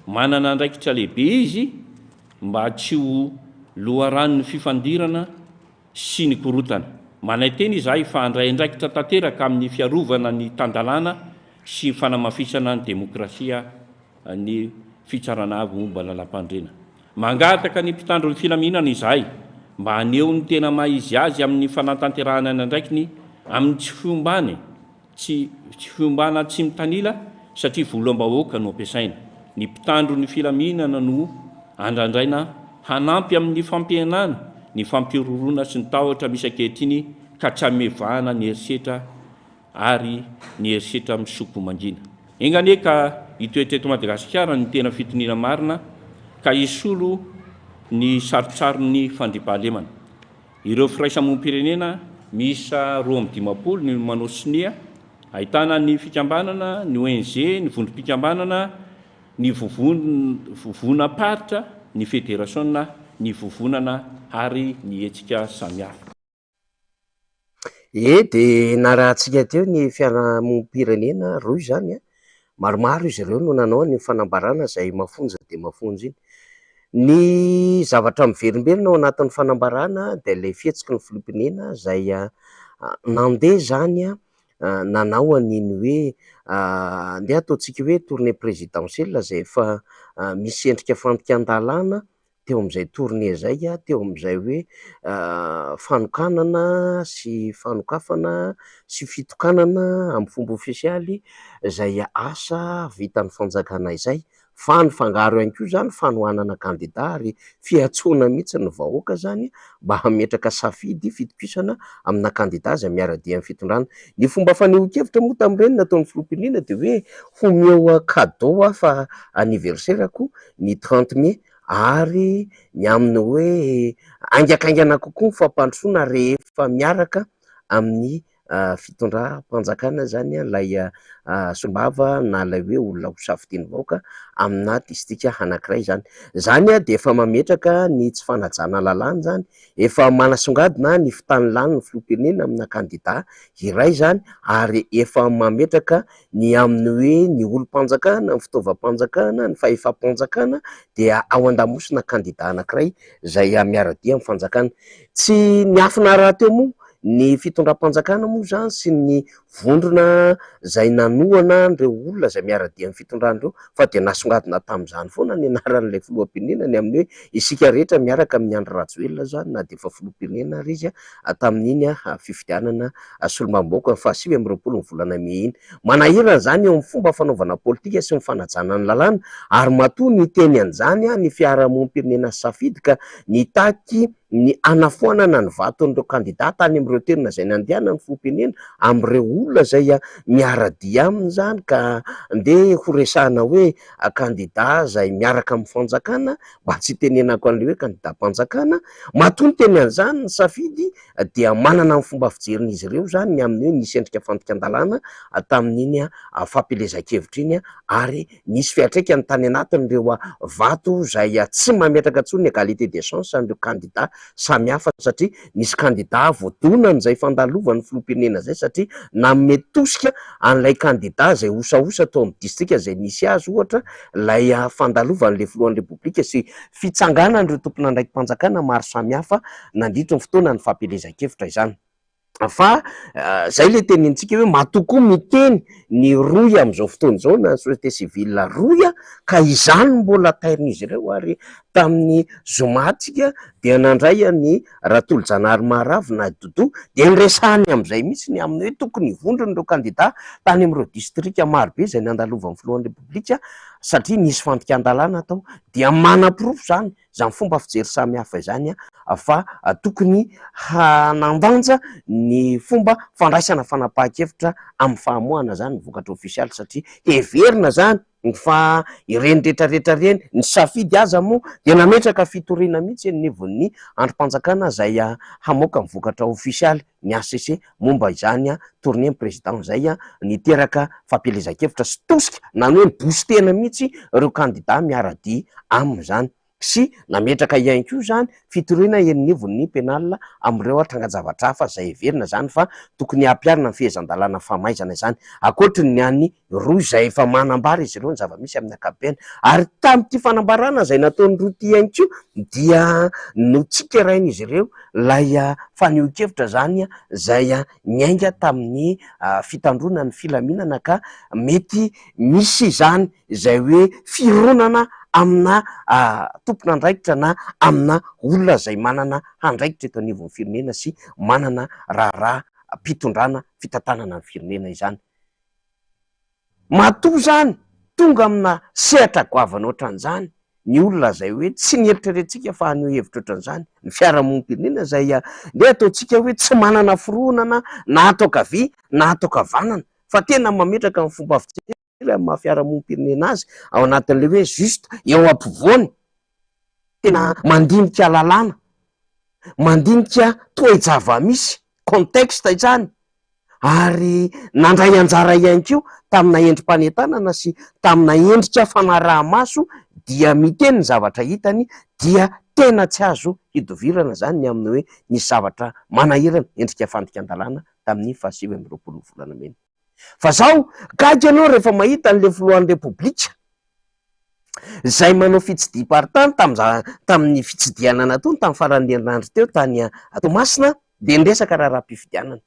Manana andraikitra lehibe izy mba tsy ho loharan'ny fifandirana sy ny korotana. Manaiteny izahay fa handray andraikitra tanteraka amin'ny fiarovana ny tandalana sy fanamafisana ny demokrasia ny fitsarana avo momba lalam-pandrena. Mangataka ny mpitandro ny filaminana izahay mba haneho ny tena maizy azy amin'ny fanatanterahana ny andraikiny amin'ny tsy fiombany, tsy fiombana tsy mitanila satria volam-bahoaka no ampiasaina. Ny mpitandro ny filaminana no andrandraina hanampy amin'ny fampihenana, ny fampirorona sy ny tahotra misy ankehitriny ka tsy hamevahana ny herisetra ary ny herisetra misoko mangina. Engane ka hitoetra eto Madagasikara ny tena fitoniana marina ka hisolo ny sarotsarony fandriampahalemana. Ireo firaisamonim-pirenena miisa 2 ny manao sinia, ahitana ny fikambanana, ny ONG, ny vondrom-pikambanana, ny vovona paritra, ny fédération, ny vovonana ary ny hetsika samihafa. De narahantsika teo ny fiarahamonim-pirenena roy zany, maromaro izy ireo no nanao ny fanambarana izay mafonja de mafonja iny. Ny zavatra miverimbelona ao anatin'ny fanambarana de le fihetsiky ny filompinena izay nandeha zany nanao an'iny hoe ndeha ataontsika hoe tournée présidentielle izay efa misy endrika fandikan-dalàna teo amin'izay tournée zay, teo amin'izay hoe fanokanana sy fanokafana sy fitokanana amin'ny fomba ofisialy izay asa vitan'ny fanjakana izay. Fa ny fangaro ihany koa zany fanohanana kandida ary fiantsoana mihitsy ny vahoaka zany mba hametraka safidy fitokisana amina kandida izay miara-dia amin'ny fitondrana. Ny fomba fanehoan-kevitra moa tamin'ireny nataon'ny filompinena de hoe homeo cadeau fa anniversaire-ko ny 30 mai ary ny amin'ny hoe aingakaingana kokoa ny fampandrosoana rehefa miaraka amin'ny fitondram-panjakana zany ilay sombava na ilay hoe olona ho safidian'ny vahoaka amina distrika anankiray zany. Zany de efa mametraka ny tsy fanajana lalàna zany, efa manasongadina ny fitanilany ny filompinena amina kandida iray zany ary efa mametraka ny amin'ny hoe ny olom-panjakana, ny fitaovam-panjakana, ny fahefam-panjakana dia ao an-damosina kandida anankiray izay miara-dia amin'ny fanjakana. Tsy niafina raha teo moa ny fitondram-panjakana moa zany sy ny vondrona izay nanohana ireo olona izay miara-dia amin'ny fitondrana ireo fa dia nasongadina tamin'izany foana ny anaran'ilay filoham-pirenena ny amin'ny hoe isika rehetra miaraka amin'ny Andry Rajoelina zany na dia efa filoham-pirenena ary izy tamin'iny fifidianana solombavambahoaka 27 ny volana May iny. Manahirana zany eo amin'ny fomba fanaovana politika sy ny fanajana ny lalàna ary matoa ny teny an'izany ny fiarahamonim-pirenena safidy ka ny taky ny anafoanana ny vaton'ireo kandida tany amin'ireo tenina izay nandehanany filoham-pirenena amin'ireo olona izay miara-dia aminy zany ka ndeha horesahana hoe kandida izay miaraka amin'ny fanjakana mba tsy tenenako an'ilay hoe kandida-panjakana. Matoa ny teny an'izany ny safidy dia manana ny fomba fijerin'izy ireo zany ny amin'ny hoe nisy endrika fandikan-dalàna tamin'iny fampelezan-kevitra iny ary nisy fiatraikany tany anatin'ireo vato izay tsy mametraka intsony égalité des chances an'ireo kandida samy hafa satria nisy kandida voadonany izay fandalovany filoham-pirenena zay satria nanome tosika an'ilay kandida izay osaosa tao amin'ny distrika izay nisy azy ohatra ilay fandalovan'ilay filohan'ny repoblika sy fitsanganan'ireo tompon'andraiki-panjakana maro samy hafa nandritry ny fotoana ny fampelezan-kevitra izany. Fa zay le tenintsika hoe matoko miteny ny roy amin'izao fotoana izao na société civile roy ka izany mbola tairin'izy ireo ary tamin'ny zomatsika dia nandray ny Ratolojanahary Maharavo na Dodo dia niresahany amin'izay mihitsy ny amin'ny hoe tokony hivondrona ireo kandida tany amin'ireo distrika marobe izay nandalovan'ny filohan'ny repoblika satria nisy fandikan-dalàna tao dia manam-pirofo zany zany fomba fijery samy hafa izany fa tokony hanandanja ny fomba fandraisana fanapahan-kevitra amin'ny fahamoahana zany ny vokatra ofisialy, satria heverina zany fa ireny rehetrarehetra reny ny safidy aza moa dia nametraka fitoriana mihitsy nivon'ny androm-panjakana zay hamoaka ny vokatra ofisialy ny ACC momba izany tournée président zay niteraka fampelezan-kevitra sy tosika na hoe ny boostena mihitsy ireo kandida miara-dia amin'izany, sy nametraka ihany koa zany fitoriana enynivon'ny penal amin'ireo trangan-javatra hafa zay heverina zany fa tokony hampiarina ny fehezan-dalàna famaizana izany, akoatry ny any roa izay efa manambara izy ireo ny zava-misy amin'ny ankapobeny. Ary tamin'ity fanambarana zay nataony roa ty ihany koa dia notsikerain'izy ireo lay faneho-kevitra zany zay niainga tamin'ny fitandrona ny filaminana ka mety misy zany zay hoe fironana amina tompon'andraikitra na amina olona zay manana andraikitra eto anivon'ny firenena sy manana raharaha mpitondrana fitantanana ny firenena izany. Matoa zany tonga amina sehatra goavana ohatran'izany ny olona zay hoe tsy nieritreretintsika fa haneo hevitra ohatran'izany, ny fiarahamonim-pirenena zay nde ataontsika hoe tsy manana fironana na atao kavia na atao kavanana fa tena mametraka ny fomba fijery amin'ny maha-fiarahamonim-pirenena azy ao anatin'le hoe juste eo ampovoany, tena mandinika lalàna, mandinika toe-java-misy contexte izany, ary nandray anjara ihany koa tamina endrim-panetanana sy tamina endrika fanaraha-maso dia miteny ny zavatra hitany dia tena tsy azo hidovirana zany ny amin'ny hoe nisy zavatra manahirana endrika fandikan-dalàna tamin'ny 27 volana Mena. Fa zao gaga ianao rehefa mahita an'le filohan'ny repoblika zay manao fitsidiham-paritany tamin'ny fitsidihanana natony tamin'ny faran'ny herinandro teo tany Toamasina dia niresaka raharaham-pifidianana.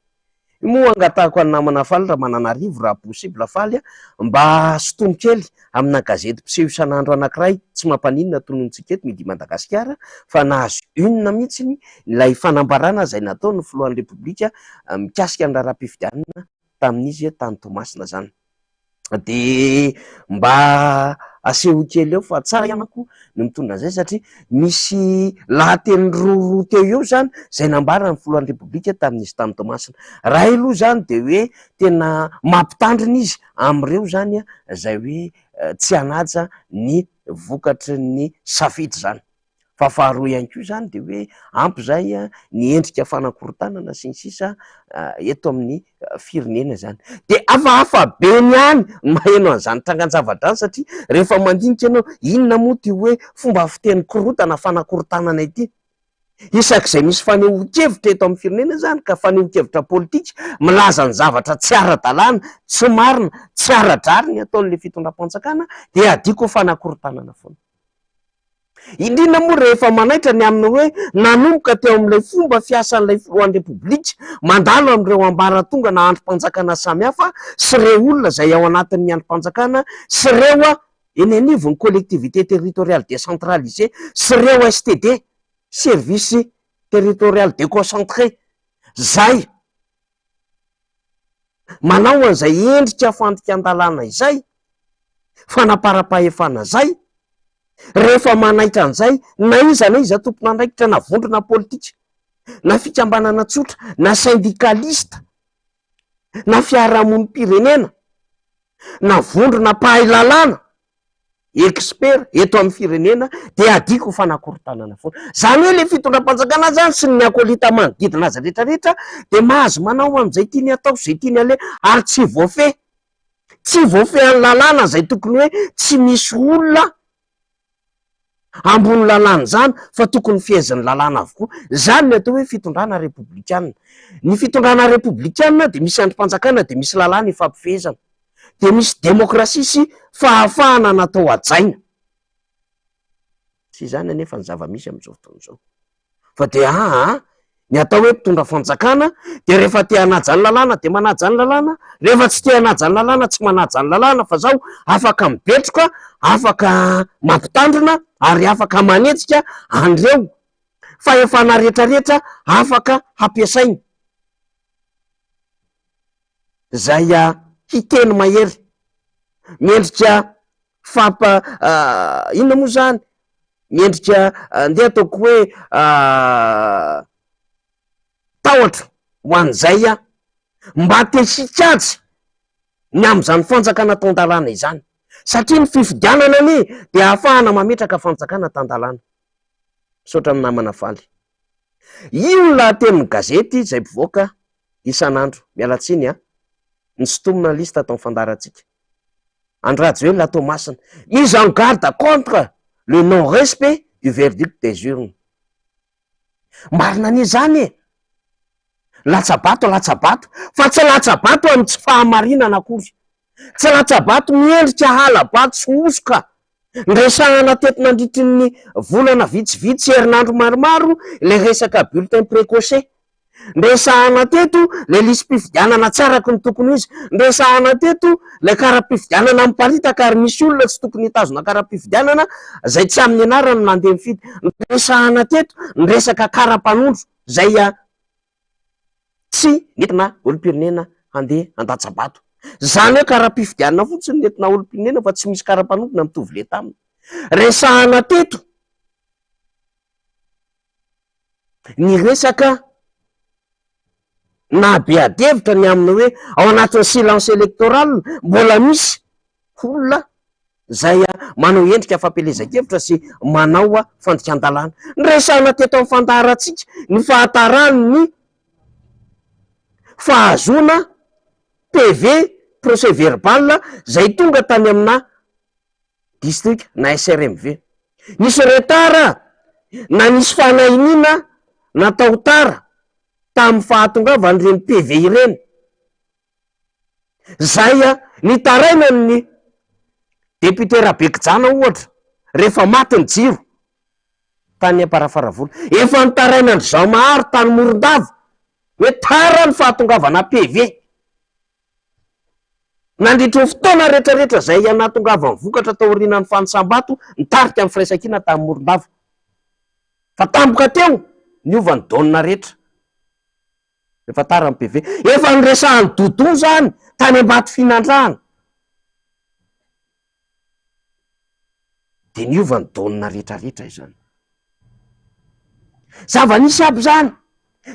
Moa angatahako any namana faly raha Mananarivo raha possible faly mba sotomy kely amina gazety mpiseho isan'andro anankiray tsy mampaninona tononontsika eto Midi Madagasikara fa nahazo inona mihitsy ilay fanambarana zay nataony filohan'ny repoblika mikasika ny raharaham-pifidianana tamin'izy tany Toamasina zany. De mba aseho kely eo fa tsara ianako ny mitondra an'izay satria misy lahateny roa teo eo zany zay nambara ny filohan'ny repoblika tamin'izy tany Toamasina. Raha aloha zany de hoe tena mampitandrina izy amin'ireo zany zay hoe tsy hanaja ny vokatry ny safidy zany. Fa faharoa ihany koa zany de hoe ampy zay ny endrika fanakorontanana sy ny sisa eto amin'ny firenena zany. De hafahafa be niany maheno an'izany trangan-javatra any satria rehefa mandinika ianao inona moa ty hoe fomba fiteny korotana fanakorontanana ity, isak'izay misy faneho-kevitra eto amin'ny firenena zany ka faneho-kevitra politika milaza ny zavatra tsy ara-dalàna, tsy marina, tsy ara-drary ny ataon'le fitondram-panjakana dia adiko fanakorontanana foana. Indrindra moa rehefa manaitra ny amin'ny hoe nanomboka teo amin'ilay fomba fiasan'ilay filohan'ny repoblika mandalo amin'ireo ambaratonga na androm-panjakana samihafa sy ireo olona zay ao anatin'ny androm-panjakana sy ireo eny anivon'ny collectivité territoriale décentralisée sy ireo STD service territorial déconcentré zay manao an'izay endrika fandikan-dalàna izay fanapara-pahefana zay rehefa manaitra an'izay na iza na iza tompon'andraikitra na vondrona politika na fikambanana tsotra na syndikalista na fiarahamonim-pirenena na vondrona mpahay lalàna expert eto amin'ny firenena dia adiko fanakorontanana foana. Zany hoe le fitondram-panjakana zany sy ny akolita manodidina azy rehetrarehetra de mahazo manao an'izay tiany atao zay tiany ale ary tsy voafehy any lalàna zay tokony hoe tsy misy olona ambony lalàna zany fa tokony fiezin'ny lalàna avokoa. Zany ny atao hoe fitondrana republikana. Ny fitondrana republikana de misy androm-panjakana de misy lalàna ifampifehezana de misy demokrasia sy fahafahana natao ajaina. Sy zany anefa ny zava-misy amin'izao fotoana izao. Fa de ny atao hoe mpitondra fanjakana de rehefa te hanaja ny lalàna de manaja ny lalàna, rehefa tsy te hanaja ny lalàna tsy manaja ny lalàna fa zao afaka mibetroka, afaka mampitandrina ary afaka manetsika an'ireo fahefana rehetrarehetra afaka hampiasaina. Zay hiteny mahery miendrika inona moa zany miendrika ndeha ataoko hoe tahotra ho an'izay a mba tesikajy ny am'izany fanjakana tan-dalàna izany, satria ny fifidianana anie de ahafahana mametraka fanjakana tan-dalàna. Misaotra amin'ny namana faly. Io ny lahatenin'ny gazety izay mpivoaka isan'andro. Mialatsiny ny sotomina lista atao fandarantsika. Androajoely atao masina. Mise en garde contre le non-respect du verdict des urnes. Marina anie zany e. Latsabato, fa tsy latsabato amin'ny tsy fahamarinana akory. Tsy latsabato miendrika halabato sy osoka. Ndresahana teto nandritry ny volana vitsivitsy, herinandro maromaro, le resaka bulletin précoché. Ndresahana teto le lisam-pifidianana tsaraky ny tokony izy. Ndresahana teto le kara-pifidianana miparitaka ary misy olona tsy tokony hitazona kara-pifidianana zay tsy amin'ny anarany mandeha mifidy. Ndresahana teto ny resaka kara-panondro zay tsy nentina olom-pirenena handeha an-datsabato. Zany hoe kara-pifidianana fotsiny nentina olom-pirenena fa tsy misy kara-panondro na mitovy le taminy. Resahana teto ny resaka na beadevitra ny aminy hoe ao anatin'ny silence électoral mbola misy olona zay manao endrika fampelezan-kevitra sy manao fandikan-dalàna. Resahana teto amin'ny fandaharantsika ny fahatarany ny fahazona PV procès verbal zay tonga tany amina district na SRMV. Nisy retara na nisy fanahinina natao tara tamin'ny fahatongavan'ireny PV ireny. Zay ny taraina ny député Rabekijana ohatra rehefa maty ny jiro tany Amparafaravola. Efa nitaraina ny Jean Mahary tany Morondava hoe tara ny fahatongavana PV. Nandritra ny fotoana rehetrarehetra zay nahatongavany vokatra tao aorianan'ny fanisambato nitarika amin'ny firaisankina tany Morondava. Fa tampoka teo niova ny daonina rehetra. Efa tara ny PV. Efa niresahany Dodo zany tany Ambato Finandrahana. De niova ny daonina rehetrarehetra izany. Zava-nisy aby zany.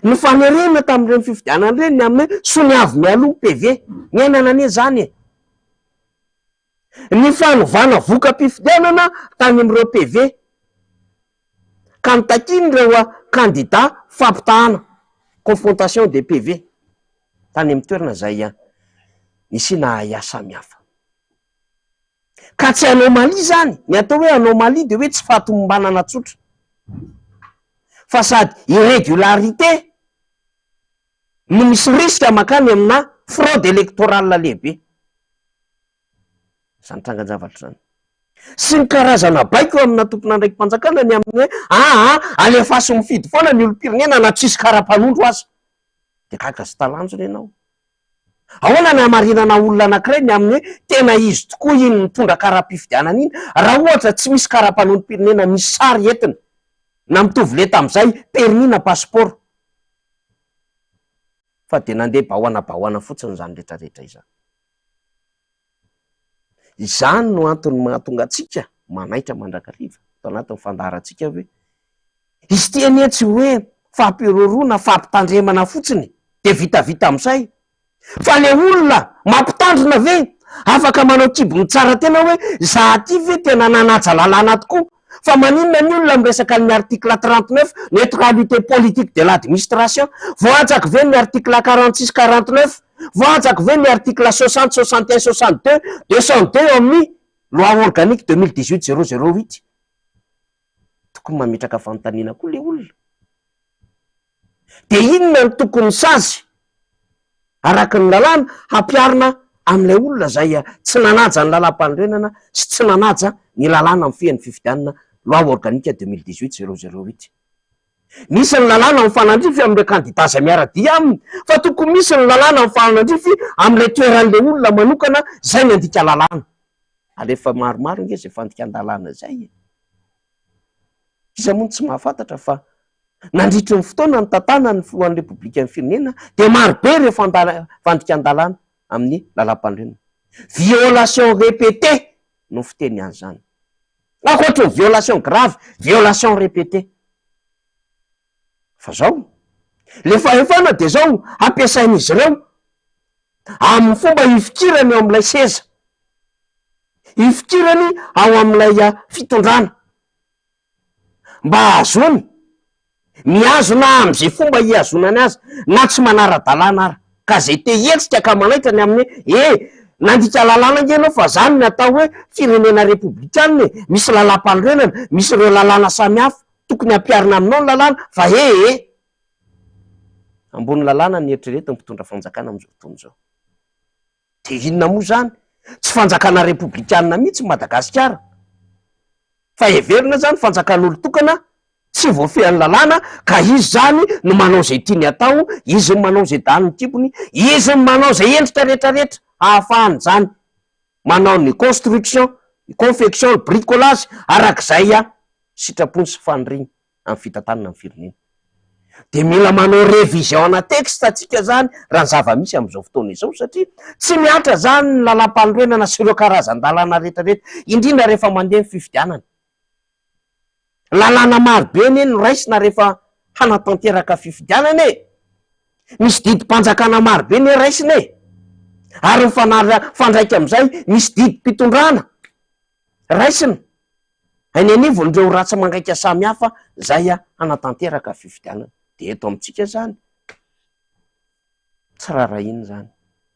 Ny fanerena tamin'ireny fifidianana ireny ny amin'ny soniavy mialoha PV. Niainana anie zany e. Ny fanovana voka-pifidianana tany amin'ireo PV. Ka nitakiny ireo candidat fampitahana. Confrontation des PV. Tany amin'ny toerana zay nisina asa samihafa. Ka tsy anomalie zany. Ny atao hoe anomalie de hoe tsy fahatomombanana tsotra. Fa sady irrégularité no misy risque makany amina fraude électorale lehibe. Zany trangan-javatra zany. Sy ny karazana baiko amina tompon'andraiky mpanjakana ny amin'ny hoe alefaso mifidy foana ny olom-pirenena na tsisy kara-panondro azy. De gaga sy talanjona ianao. Ahoana ny hamarinana olona anankiray ny amin'ny hoe tena izy tokoa iny mitondra kara-pifidianana iny raha ohatra tsy misy kara-panondrom-pirenena misy sary entiny na mitovy le tam'izay permis na passeport. Fa de nandeha bahoana fotsiny zany rehetrarehetra izany. Izany no antony mahatonga atsika manaitra mandrakariva tao anatin'ny fandaharantsika hoe izy ty anie tsy hoe fampiroroana fampitandremana fotsiny de vitavita amin'izay. Fa le olona mampitandrina ve afaka manao kibony tsara tena hoe za ty ve tena nanaja lalàna tokoa. Fa maninona ny olona miresaka ny article 39 neutralité politique de l'administration, voajaky ve ny article 46-49, voajaky ve ny article 60, 61, 62, 202 amin'ny loi organique 2018-008. Tokony mametraka fanontaniana koa le olona. De inona ny tokony sazy araky ny lalàna hampiarina amin'ilay olona zay tsy nanaja ny lalam-panorenana sy tsy nanaja ny lalàna amin'ny fian'ny fifidianana loi organique 2018-008. Misy ny lalàna amin'ny fanandrify amin'ireo candidat zay miara-dia aminy, fa tokony misy ny lalàna amin'ny fanandrify amin'ilay toeran'le olona manokana zay ny andika lalàna. Alefa maromaro nge zay fandikan-dalàna zay. Iza moa tsy mahafantatra fa nandritry ny fotoana ny tantana ny filohan'ny repoblika ny firenena de marobe ireo fandikan-dalàna amin'ny lalam-pandrenana. Violation répétée no fiteny an'izany. ankoatra ny violation grave, violation répétée. Fa zao le fahefana de zao ampiasain'izy ireo amin'ny fomba ifikirany eo am'ilay seza, ifikirany ao am'ilay fitondrana, mba azony miazona am'izay fomba iazonany azy na tsy manara-dalàna ary, ka zay te hetsika ka manaitrany amin'ny nandika lalàna nge anao fa zany ny atao hoe firenena republikanina, misy lalam-panorenana, misy ireo lalàna samihafa, tokony ampiarina aminao ny lalàna fa ambony lalàna ny eritrereto mpitondra fanjakana am'izao fotoana zao. De inona moa zany? Tsy fanjakana republikanina mihitsy Madagasikara, fa heverina zany fanjakan'olo tokana, tsy voafehan'ny lalàna, ka izy zany no manao zay tiany atao, izy no manao zay daniny tipony, izy no manao zay endrika rehetrarehetra ahafahany zany manao ny construction, ny confection, ny bricolage arak'izay sitrapony sy faniriny amin'ny fitantanana amin'ny firenena. De mila manao révision na texte atsika zany raha ny zava-misy am'izao fotoana izao, satria tsy miatra zany ny lalam-panorenana sy ireo karazan-dalàna rehetrarehetra, indrindra rehefa mandeha ny fifidianana. Lalàna marobe anie no raisina rehefa hanatanteraka fifidianana misy didim-panjakana marobe ne raisina ary fandraika am'izay misy didim-pitondrana raisina, any anivon'ireo ratsy mangaika samy hafa zay hanatanteraka fifidianana. De eto amintsika zany tsy rarahiny zany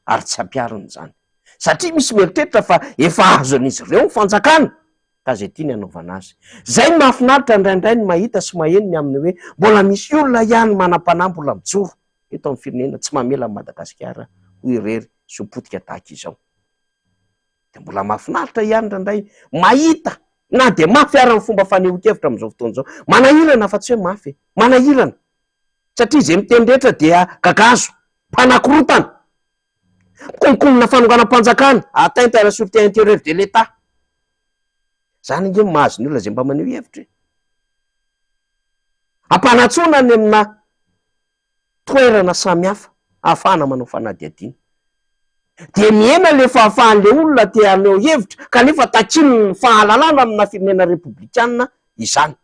ary tsy ampiariny zany, satria misy mieritreritra fa efa azon'izy ireo ny fanjakana ka zay tiany anaovana azy. Zay ny mahafinaritra indraindray ny mahita sy maheno ny amin'ny hoe mbola misy olona ihany manam-panahy mbola mijoro eto amin'ny firenena, tsy mamela Madagasikara ho irery sy ho potika tahaka izao. De mbola mahafinaritra ihany indraindray mahita na de mafy ary ny fomba fanehoan-kevitra am'izao fotoana zao, manahirana fa tsy hoe mafy, manahirana satria zay miteny rehetra dia gagazo, mpanakorotana, konkonina fanonganam-panjakana, atteinte à la sûreté intérieure de l'État. Zany nge mahazo ny olona zay mba maneho hevitra, ampanatsonany amina toerana samihafa ahafahana manao fanadihadiana. De miena le fahafahan'le olona te haneho hevitra kanefa takiny ny fahalalana amina firenena republikanina izany.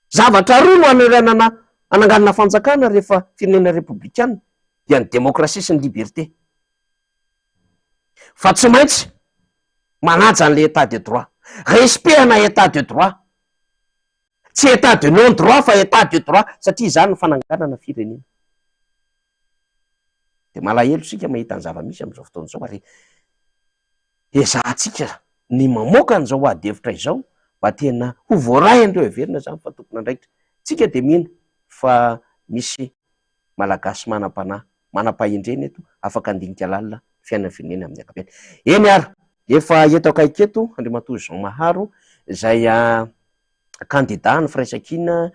Zavatra roa no aneranana ananganana fanjakana rehefa firenena republikanina dia ny demokrasia sy ny liberté. Fa tsy maintsy manaja an'le état de droit, respectana état de droit, tsy état de non droit fa état de droit, satria izany ny fananganana firenena. De malahelo sika mahita ny zava-misy am'izao fotoana izao ary ezahantsika ny mamoaka an'izao ady hevitra izao mba tena ho voarahindreo heverina zany fa tokony andraikitra. Tsika de mino fa misy malagasy manam-panahy, manam-pahendrena eto afaka andinika lalina fiainana firenena amin'ny ankapobeny. Eny ary efa eto akaiky eto Andriamatoa Jean Maharo izay candidat ny firaisan-kina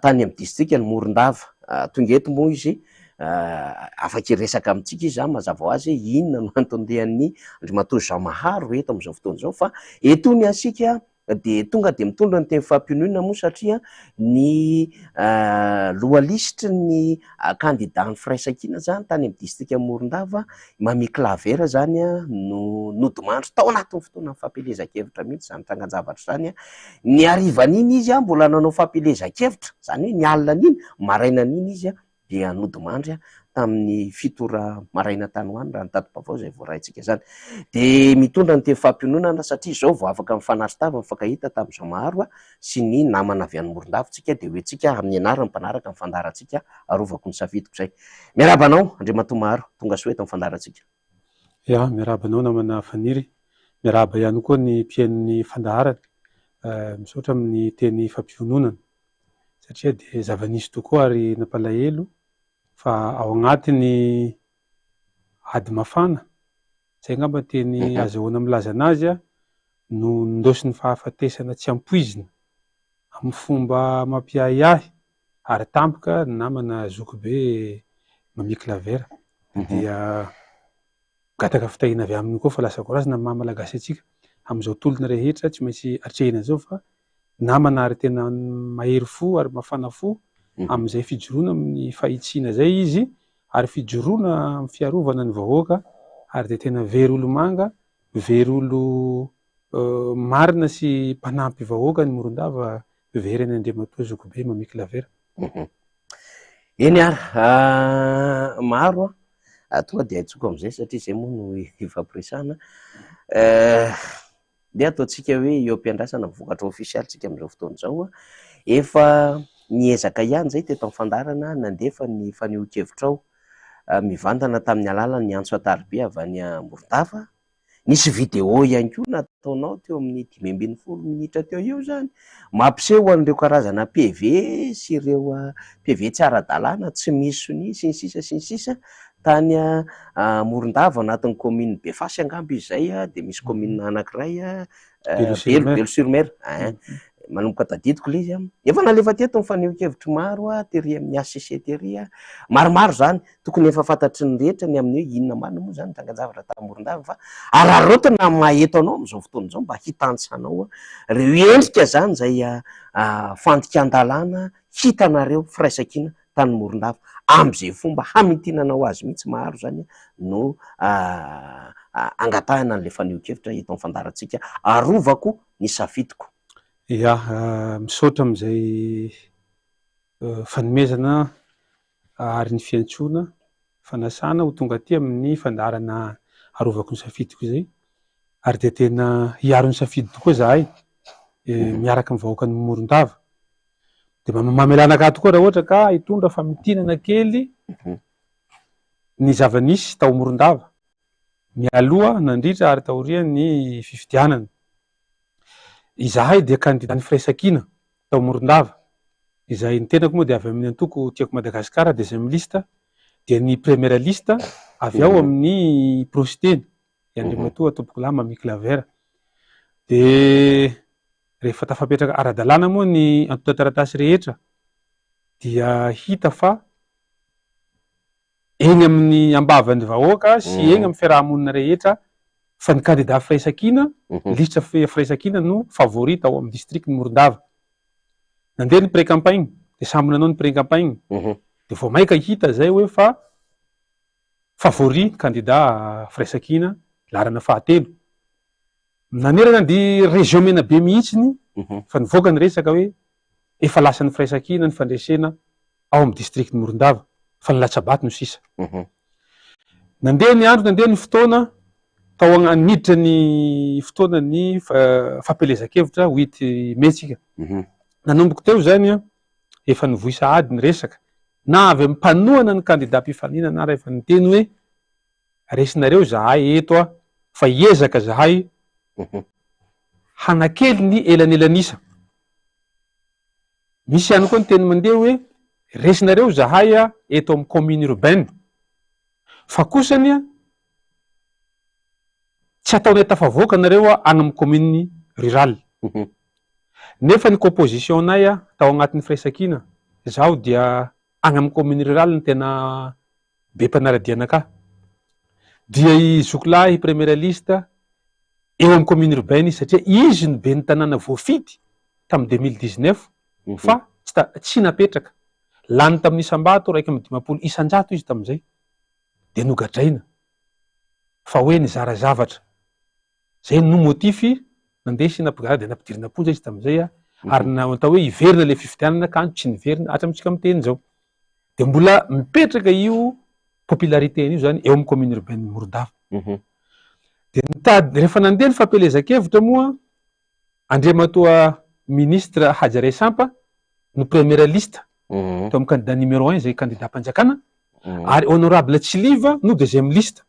tany amin'ny distrikta ny Morondava. Tonga eto moa izy afaka iresaka amintsika izy mazava ho azy inona no antondehan'ny Andriamatoa Jean Maharo eto am'izao fotoana izao, fa eto ny asika de tonga de mitondra ny teny fampinoana moa satria ny lohalistry ny candidat ny firaisan-kina zany tany amin'ny distrikta Morondava Mamy Klavera zany no nodimandry tao anatin'ny fotoana fampelezan-kevitra mihitsy zany trangan-javatra zany ny harivan'iny izy mbola nanao fampelezan-kevitra, zany hoe ny alina an'iny marainan'iny izy dia nodimandry tamin'ny fitora maraina tany hoany raha ny tato-pavao zay voaraintsika zany. De mitondra ny teny fampinoana satria zao vao afaka mifanaritsitava mifankahita tamin'ny Jean Maharo sy ny namana avy any Morondava-tsika de hoentsika amin'ny anarany mpanaraka mifandarantsika arovako ny safidiko zay. Miaraba anao Andriamatoa Maharo, tonga soa eto mifandarantsika. Ya, miaraba anao namana faniry, miaraba ihany koa ny mpiain'ny fandaharany, misaotra amin'ny teny fampiononana satria de zava-nisy tokoa ary nampalahelo fa ao agnatiny ady mafana, zay ngamba teny azahoana milaza anazy no ndosy ny fahafatesana tsy ampoizina amin'ny fomba mampiahiahy ary tampoka ny namana zokibe Mamy Klavera dia gataka fitahina avy aminy koa fa lasa korazina amin'ny maha-malagasy atsika am'izao tolona rehetra tsy maintsy atrehina zao fa namana ary tena mahery fo ary mafana fo am'izay fijoroana amin'ny fahitsina zay izy ary fijoroana amin'ny fiarovana ny vahoaka ary de tena very olo manga, very olo marina sy mpanampy vahoaka ny Morondava very any Andriamatoa Zokobe Mamiklavera. Eny ary maro tonga de aitsoko am'izay satria zay moa no ifampiresahana de ataotsika hoe eo am-piandrasana vokatra ofisialitsika am'izao fotoana zao efa niezaka ihany zay teto amin'ny fandarana nandefa ny fanehoan-kevitrao mivantana tamin'ny alalan'ny antso ataribe avy any Morondava. Nisy vidéo ihany koa nataonao teo amin'ny 5-10 minitra teo eo zany mampiseho an'ireo karazana PV sy ireo PV tsy ara-dalàna tsy misy sy ny sisa tany Morondava anatin'ny commune Befasy angamba izy zay de misy commune anankiray Belo-sur-Mer manomboka tadidiko le izy efa nalefa teto mifaneho-kevitry maro tery amin'ny ACC tery maromaro zany tokony efa fantatry ny rehetra ny amin'ny hoe inona marina moa zany trangan-javatra tamin'ny Morondava fa ararotina maheto anao am'izao fotoana zao mba hitansanao reo endrika zany zay fandikan-dalàna hitanareo firaisan-kina tany Morondava am'izay fomba hamitinanao azy mihitsy maro zany no angatahana an'le faneho-kevitra eto amin'ny fandarantsika arovako ny safidiko. Misaotra am'izay fanomezana ary ny fiantsona fanasana ho tonga aty amin'ny fandarana arovako ny safidiko zay ary de tena hiaro ny safidy tokoa zahay miaraka amin'ny vahoaka ny Morondava de mamelana ka tokoa raha ohatra ka hitondra famitinana kely ny zava-nisy tao Morondava mialoha nandritra ary taoria ny fifidianana. Izahay dia candidat ny firaisan-kina tao Morondava. Izay ny tenako moa dia avy amin'ny antoko tiako Madagasikara deuxième liste dia ny première liste avy ao amin'ny prositeny Andriamatoa Topokolamy Mamiklavera. De rehefa tafapetraka ara-dalàna moa ny antota taratasy rehetra dia hita fa eny amin'ny ambavan'ny vahoaka sy eny amin'ny fiarahamonina rehetra fa ny candidat firaisan-kina liste firaisan-kina no favorite ao amin'ny district Morondava. Nandeha ny pré-campagne de samby nanao ny pré-campagne de vao maika hita zay hoe fa favori candidat firaisan-kina larana fahatelo. Nanerana ny région Menabe mihitsiny fa nivoaka ny resaka hoe efa lasan'ny firaisan-kina ny fandresena ao amin'ny district Morondava fa ny Latsabato no sisa. Nandeha ny andro nandeha ny fotoana tao aniditra ny fotoana ny fampelezan-kevitra 8 metsika. Nanomboka teo zany efa nivoisa ady ny resaka na avy amin'ny mpanohana ny candidat mpifanina na rehefa niteny hoe resinareo zahay eto fa hiezaka zahay hanakely ny elanelanisa. Misy ihany koa ny teny mandeha hoe resinareo zahay eto amin'ny commune urbaine fa kosany tsy ataonay tafavoaka nareo any amin'ny commune rurale. Nefa ny composition nay tao agnatin'ny firaisan-kina zaho dia any amin'ny commune rurale ny tena be mpanaradiana ka. Dia i Zokolahy première liste eo amin'ny commune urbaine satria izy no be ny tanàna voafidy tamin'ny 2019 fa tsy napetraka. Lany tamin'ny Isambato 120 isan-jato izy tamin'izay de nogadraina fa hoe nizara zavatra. Zay no motify nandeha sy nampigara de nampidirina ponja izy tamin'izay ary natao hoe hiverina le fifidianana kanto tsy niverina hatramitsika miteny zao. De mbola mipetraka io popularité io zany eo amin'ny commune urbaine Morondava. De nitady rehefa nandeha ny fampelezan-kevitra moa Andriamatoa ministre Hadjare Sampa no première liste tao amin'ny candidat numéro 1 zay candidat mpanjakana ary honorable Tsiliva no deuxième liste.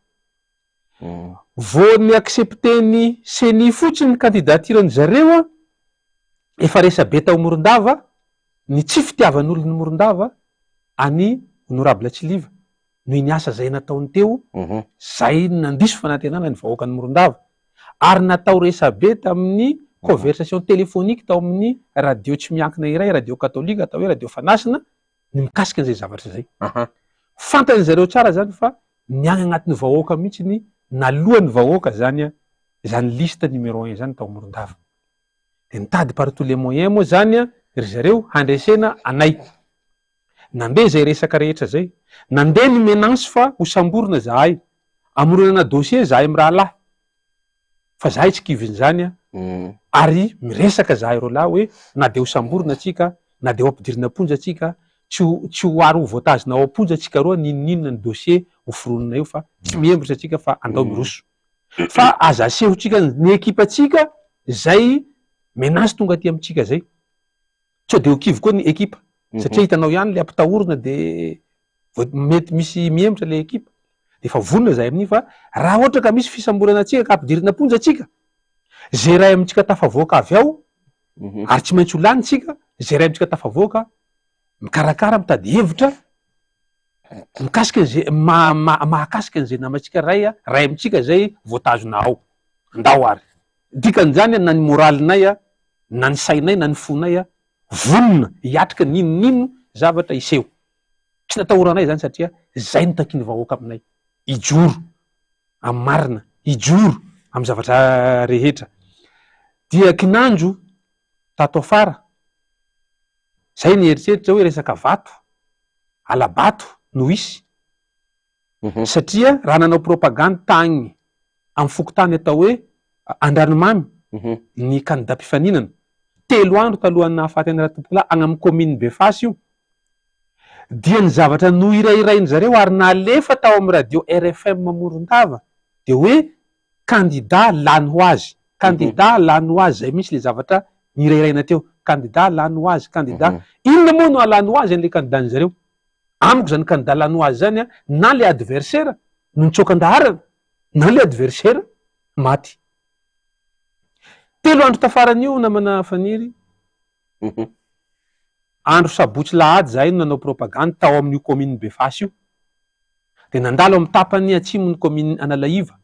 Vao ny accepté ny CENI fotsiny ny candidaturany zareo efa resa be tao Morondava ny tsy fitiavan'olony Morondava any honorable Tsiliva noho ny asa zay nataony teo zay nandiso fanantenana ny vahoaka ny Morondava ary natao resa be tamin'ny conversation téléphonique tao amin'ny radio tsy miankina iray radio katolika atao hoe radio fanasina ny mikasika an'izay zavatra zay. Fantany zareo tsara zany fa niagny agnatin'ny vahoaka mihitsy ny nalohan'ny vahoaka zany zany liste numéro 1 zany tao Morondava. De nitady par tous les moyens moa zany ry zareo handresena anay. Nandeha zay resaka rehetra zay. Nandeha ny menansy fa ho samborina zahay. Amoronana dossier zahay amin'ny rahalahy. Fa zahay tsy kivin' zany Ary miresaka zahay rô lahy hoe na de ho samborona atsika na de ho ampidirina aponja atsika tsy ho ary ho voatazona ao aponja atsika roa ninonina ny dossier ho foronina eo fa tsy miembritra atsika fa andao miroso fa aza asehotsika ny ekipa atsika zay menazy tonga aty amitsika zay tsy de ho kivy koa ny ekipa satria hitanao ihany le ampitahorona de mety misy miembritra le ekipa de fa vonona zahay amin'iny fa raha ohatra ka misy fisamborana atsika ka ampidirina aponja atsika zay ray amitsika tafavoaka avy ao ary tsy maintsy ho lany tsika zay ray amitsika tafavoaka mikarakara mitady hevitra mikasika an'zay mahakasika an'zay namatsika ray amitsika zay voatazona ao andao ary dikan'izany na ny moralinay na ny sainay na ny fonay vonona hiatrika ninonino zavatra iseho tsy natahoranay zany satria zay no takiany vahoaka aminay ijoro amy marina ijoro amy zavatra rehetra dia kinanjo tato afara zay ny eritreritra hoe resaka vato alabato no isy satria raha nanao propagande tagny amy fokotany atao hoe Andranomamy ny candidat mpifaninana 3 andro talohan'ny nahafaty any Ratopola agny amy commune Befasy io dia ny zavatra nohirairainy zareo ary nalefa tao amy radio RFM Morondava de hoe candidat lany ho azy candidat lany ho azy zay misy le zavatra nirairaina teo candidat lany ho azy candidat inona moa no alany ho azy an'le candidat zareo amiko zany candidat lany ho azy zany na le adversaire no nitsokan-daharana na le adversaire maty 3 andro tafaran'io namana Faniry andro sabotsy lahady zahay no nanao propagande tao amin'io commune Befasy io de nandalo amy tapany atsimon'ny commune Analaiva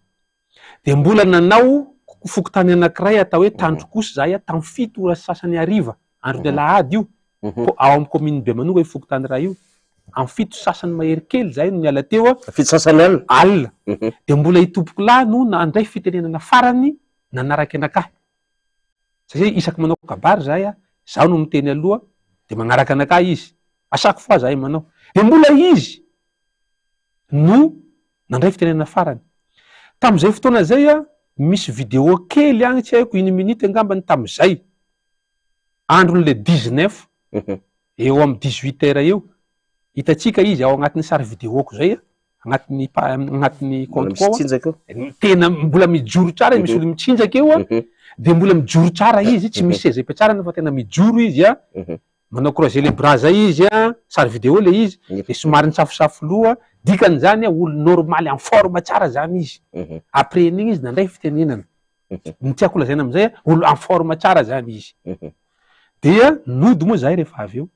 de mbola nanao fokotany anankiray atao hoe Tandrokosy zahay tamy 7 ora sasany ariva andro ny lahady io ao amy commune Bemanonga io fokotany raha io amy 7 sasany mahery kely zahay no niala teo 7 sasany alina de mbola hitopoko lahy no nandray fitenenana farany nanaraky anakahy satria isaky manao kabary zahay zaho no miteny aloha de magnaraky anakahy izy chaque fois zahay manao de mbola izy no nandray fitenenana farany tam'izay fotoana zay misy vidéo kely agny tsy haiko 1 minute angambany tam'izay andron'le 19 eo amy 18 heures eo hitatsika izy ao agnatin'ny sary vidéoko zay agnatin'ny compte ko tena mbola mijoro tsara misy olo mitsinjaky eo de mbola mijoro tsara izy tsy misy seza ipetrarana fa tena mijoro izy manao croiser les bras zay izy sary vidéo le izy de somary nitsafosafo loha dikan'izany olo normaly en forme tsara zany izy après an'igny izy nandray fitenenana ny tiako lazaina amizay olo en forme tsara zany izy dia nody moa zahay rehefa avy eo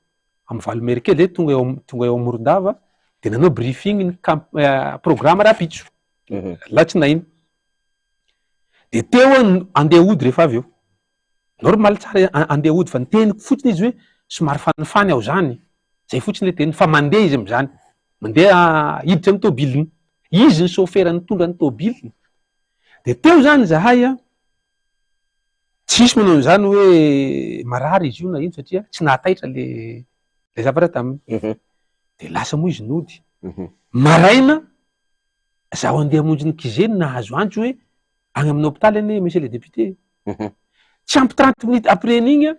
amy valo merikely zay tonga eo Morondava de nanao briefing ny programme rapitso latsinainy de teo andeha ody rehefa avy eo normal tsara andeha ody fa niteniko fotsiny izy hoe somary fanifany aho zany zay fotsiny le teniny fa mandeha izy am'zany mandeha hiditra ny tobiliny izy ny chauffeur nitondra ny tobiliny de teo zany zahay tsisy manao an'izany hoe marary izy io na ino satria tsy nahataitra le zavatra taminy de lasa moa izy nody maraina zaho andeha hamonjy ny kizeny nahazo antso hoe agny amin'ny hôpitaly ane monsieur le député tsy ampy 30 minutes après an'igny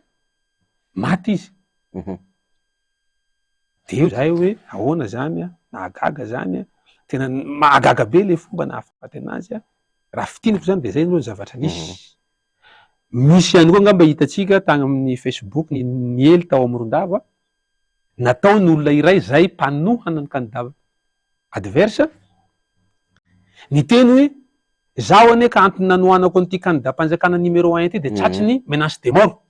maty izy de eo zahay hoe ahoana zany nahagaga zany tena mahagaga be le fomba nahafaty anazy raha fitiniko zany de zay no zavatra misy ihany koa angamba hitatsika tagny amin'ny Facebook ny ely tao Morondava natao ny olona iray zay mpanohana ny candidat adverse ny teny hoe zaho ane ka antony nanohanako an'ity candidat mpanjakana numéro 1 ty de tratriny menace de mort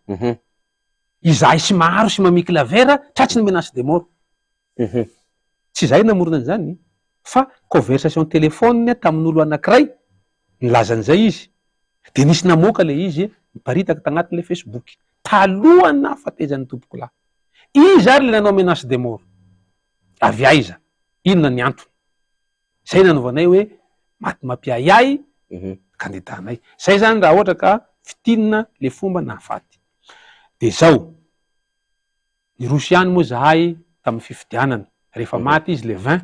izahay sy maharo sy mamiky lavera tratriny menace de mort tsy zay namorona an'izany fa conversation téléphone tamin'olo anankiray nilazan'izay izy de nisy namoaka le izy miparitaka tagnatin'le Facebook talohany nahafatezan'ny tompoko lahy izy ary le nanao menace de mort avy aiza inona ny antony zay nanovanay hoe maty mampiayay candidat-nay zay zany raha ohatra ka fitinina le fomba nahafaty de zao nirosy ihany moa zahay tamy fifidianana rehefa maty izy le 20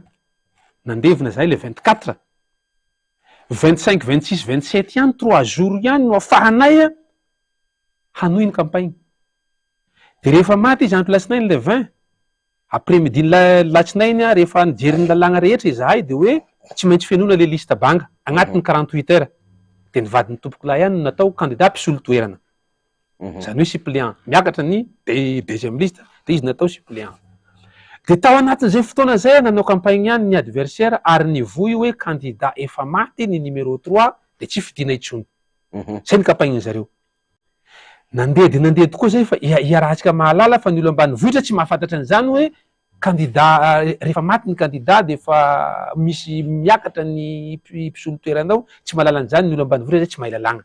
nandevina zahay le 24 25 26 27 ihany 3 jours ihany no afahanay hanoy ny campagne. De rehefa maty izy andro latsinainy le 20 après midi latsinainy rehefa nijery ny lalàna rehetra izahay de hoe tsy maintsy fenona le lista banga agnatin'ny 48 heures de ny vadin'ny tompoko lahy ihany natao candidat mpisolo toerana. Zany hoe suppléant miakatra ny deuxième liste de izy natao suppléant. De tao anatin'izay fotoana zay nanao campagne ihany ny adversaire ary nivoy hoe candidat efa maty ny numéro 3 de tsy fidina intsony. Zay ny campagne zareo. Nandeha tokoa zay fa iarahantsika mahalala fa ny olo ambanivohitra tsy mahafantatra an'izany hoe candidat rehefa maty ny candidat de fa misy miakatra ny mpisolo toeranao tsy mahalala an'izany ny olo ambanivohitra zay tsy mahay lalàna.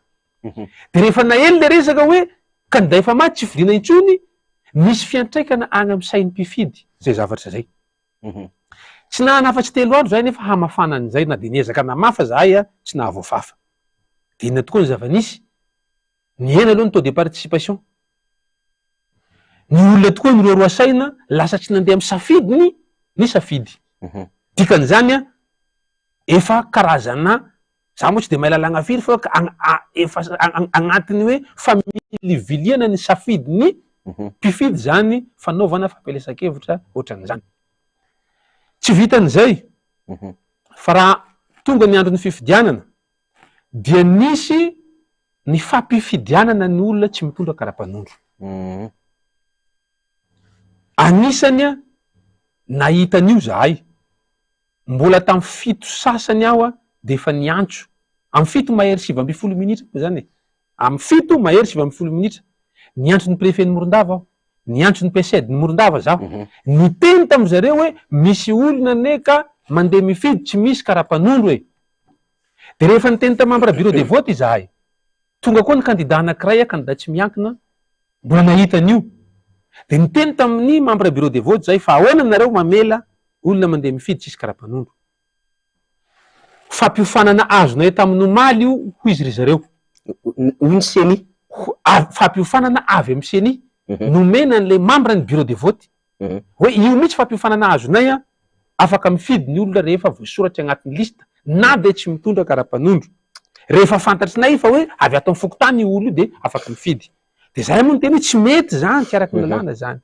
De rehefa naely le resaka hoe candidat efa maty tsy fidina intsony, misy fiantraikana agny amin'ny sain'ny mpifidy zay zavatra zay. Tsy nahanafatsy 3 andro zay nefa hamafana an'izay na de niezaka namafa zahay tsy nahavoafafa. De inona tokoa ny zava-nisy? Niena aloha ny taux de participation. Ny olona tokoa miroaroa saina lasa tsy nandeha amin'ny ny safidy. Dikan'izany efa karazana za moa tsy de mahay lalàna firy fa efa agnatiny hoe familiviliana ny safidy ny mpifidy zany fanaovana fampelesakevitra ohatran'izany. Tsy vitan'izay fa raha tonga ny andron'ny fifidianana dia nisy ny fampifidianana ny olona tsy mitondra karapanondro. Anisany nahita an'io zahay. Mbola tamin'ny 7 sasany aho de efa niantso amin'ny 7 mahery 7 minitra koa zany. Amin'ny 7 mahery 7 minitra niantso ny préfet ny Morondava aho, niantso ny PSD ny Morondava zaho. Niteny tamin'ny zareo hoe misy olona neka mandeha mifidy tsy misy karapanondro e. De rehefa niteny tamin'ny membre bureau de vote izahay, tonga koa ny candidat anankiray candidat tsy miankina mbola nahita an'io. De niteny tamin'ny membre bureau de vote zay fa ahoana nareo mamela olona mandeha mifidy tsisy karapanondro. Fampiofanana azonay tamin'ny omaly io ho izy ry zareo. Ny seni fampiofanana avy amin'ny seni nomena an'le membre ny bureau de vote hoe io mihitsy fampiofanana azonay afaka mifidy ny olona rehefa voasoratra agnatin'ny lista na de tsy mitondra karapanondro. Rehefa fantatrinay fa hoe avy ato amin'ny fokotany io olo io de afaka mifidy. De zahay moa niteny hoe tsy mety zany tsy araky ny lalàna zany.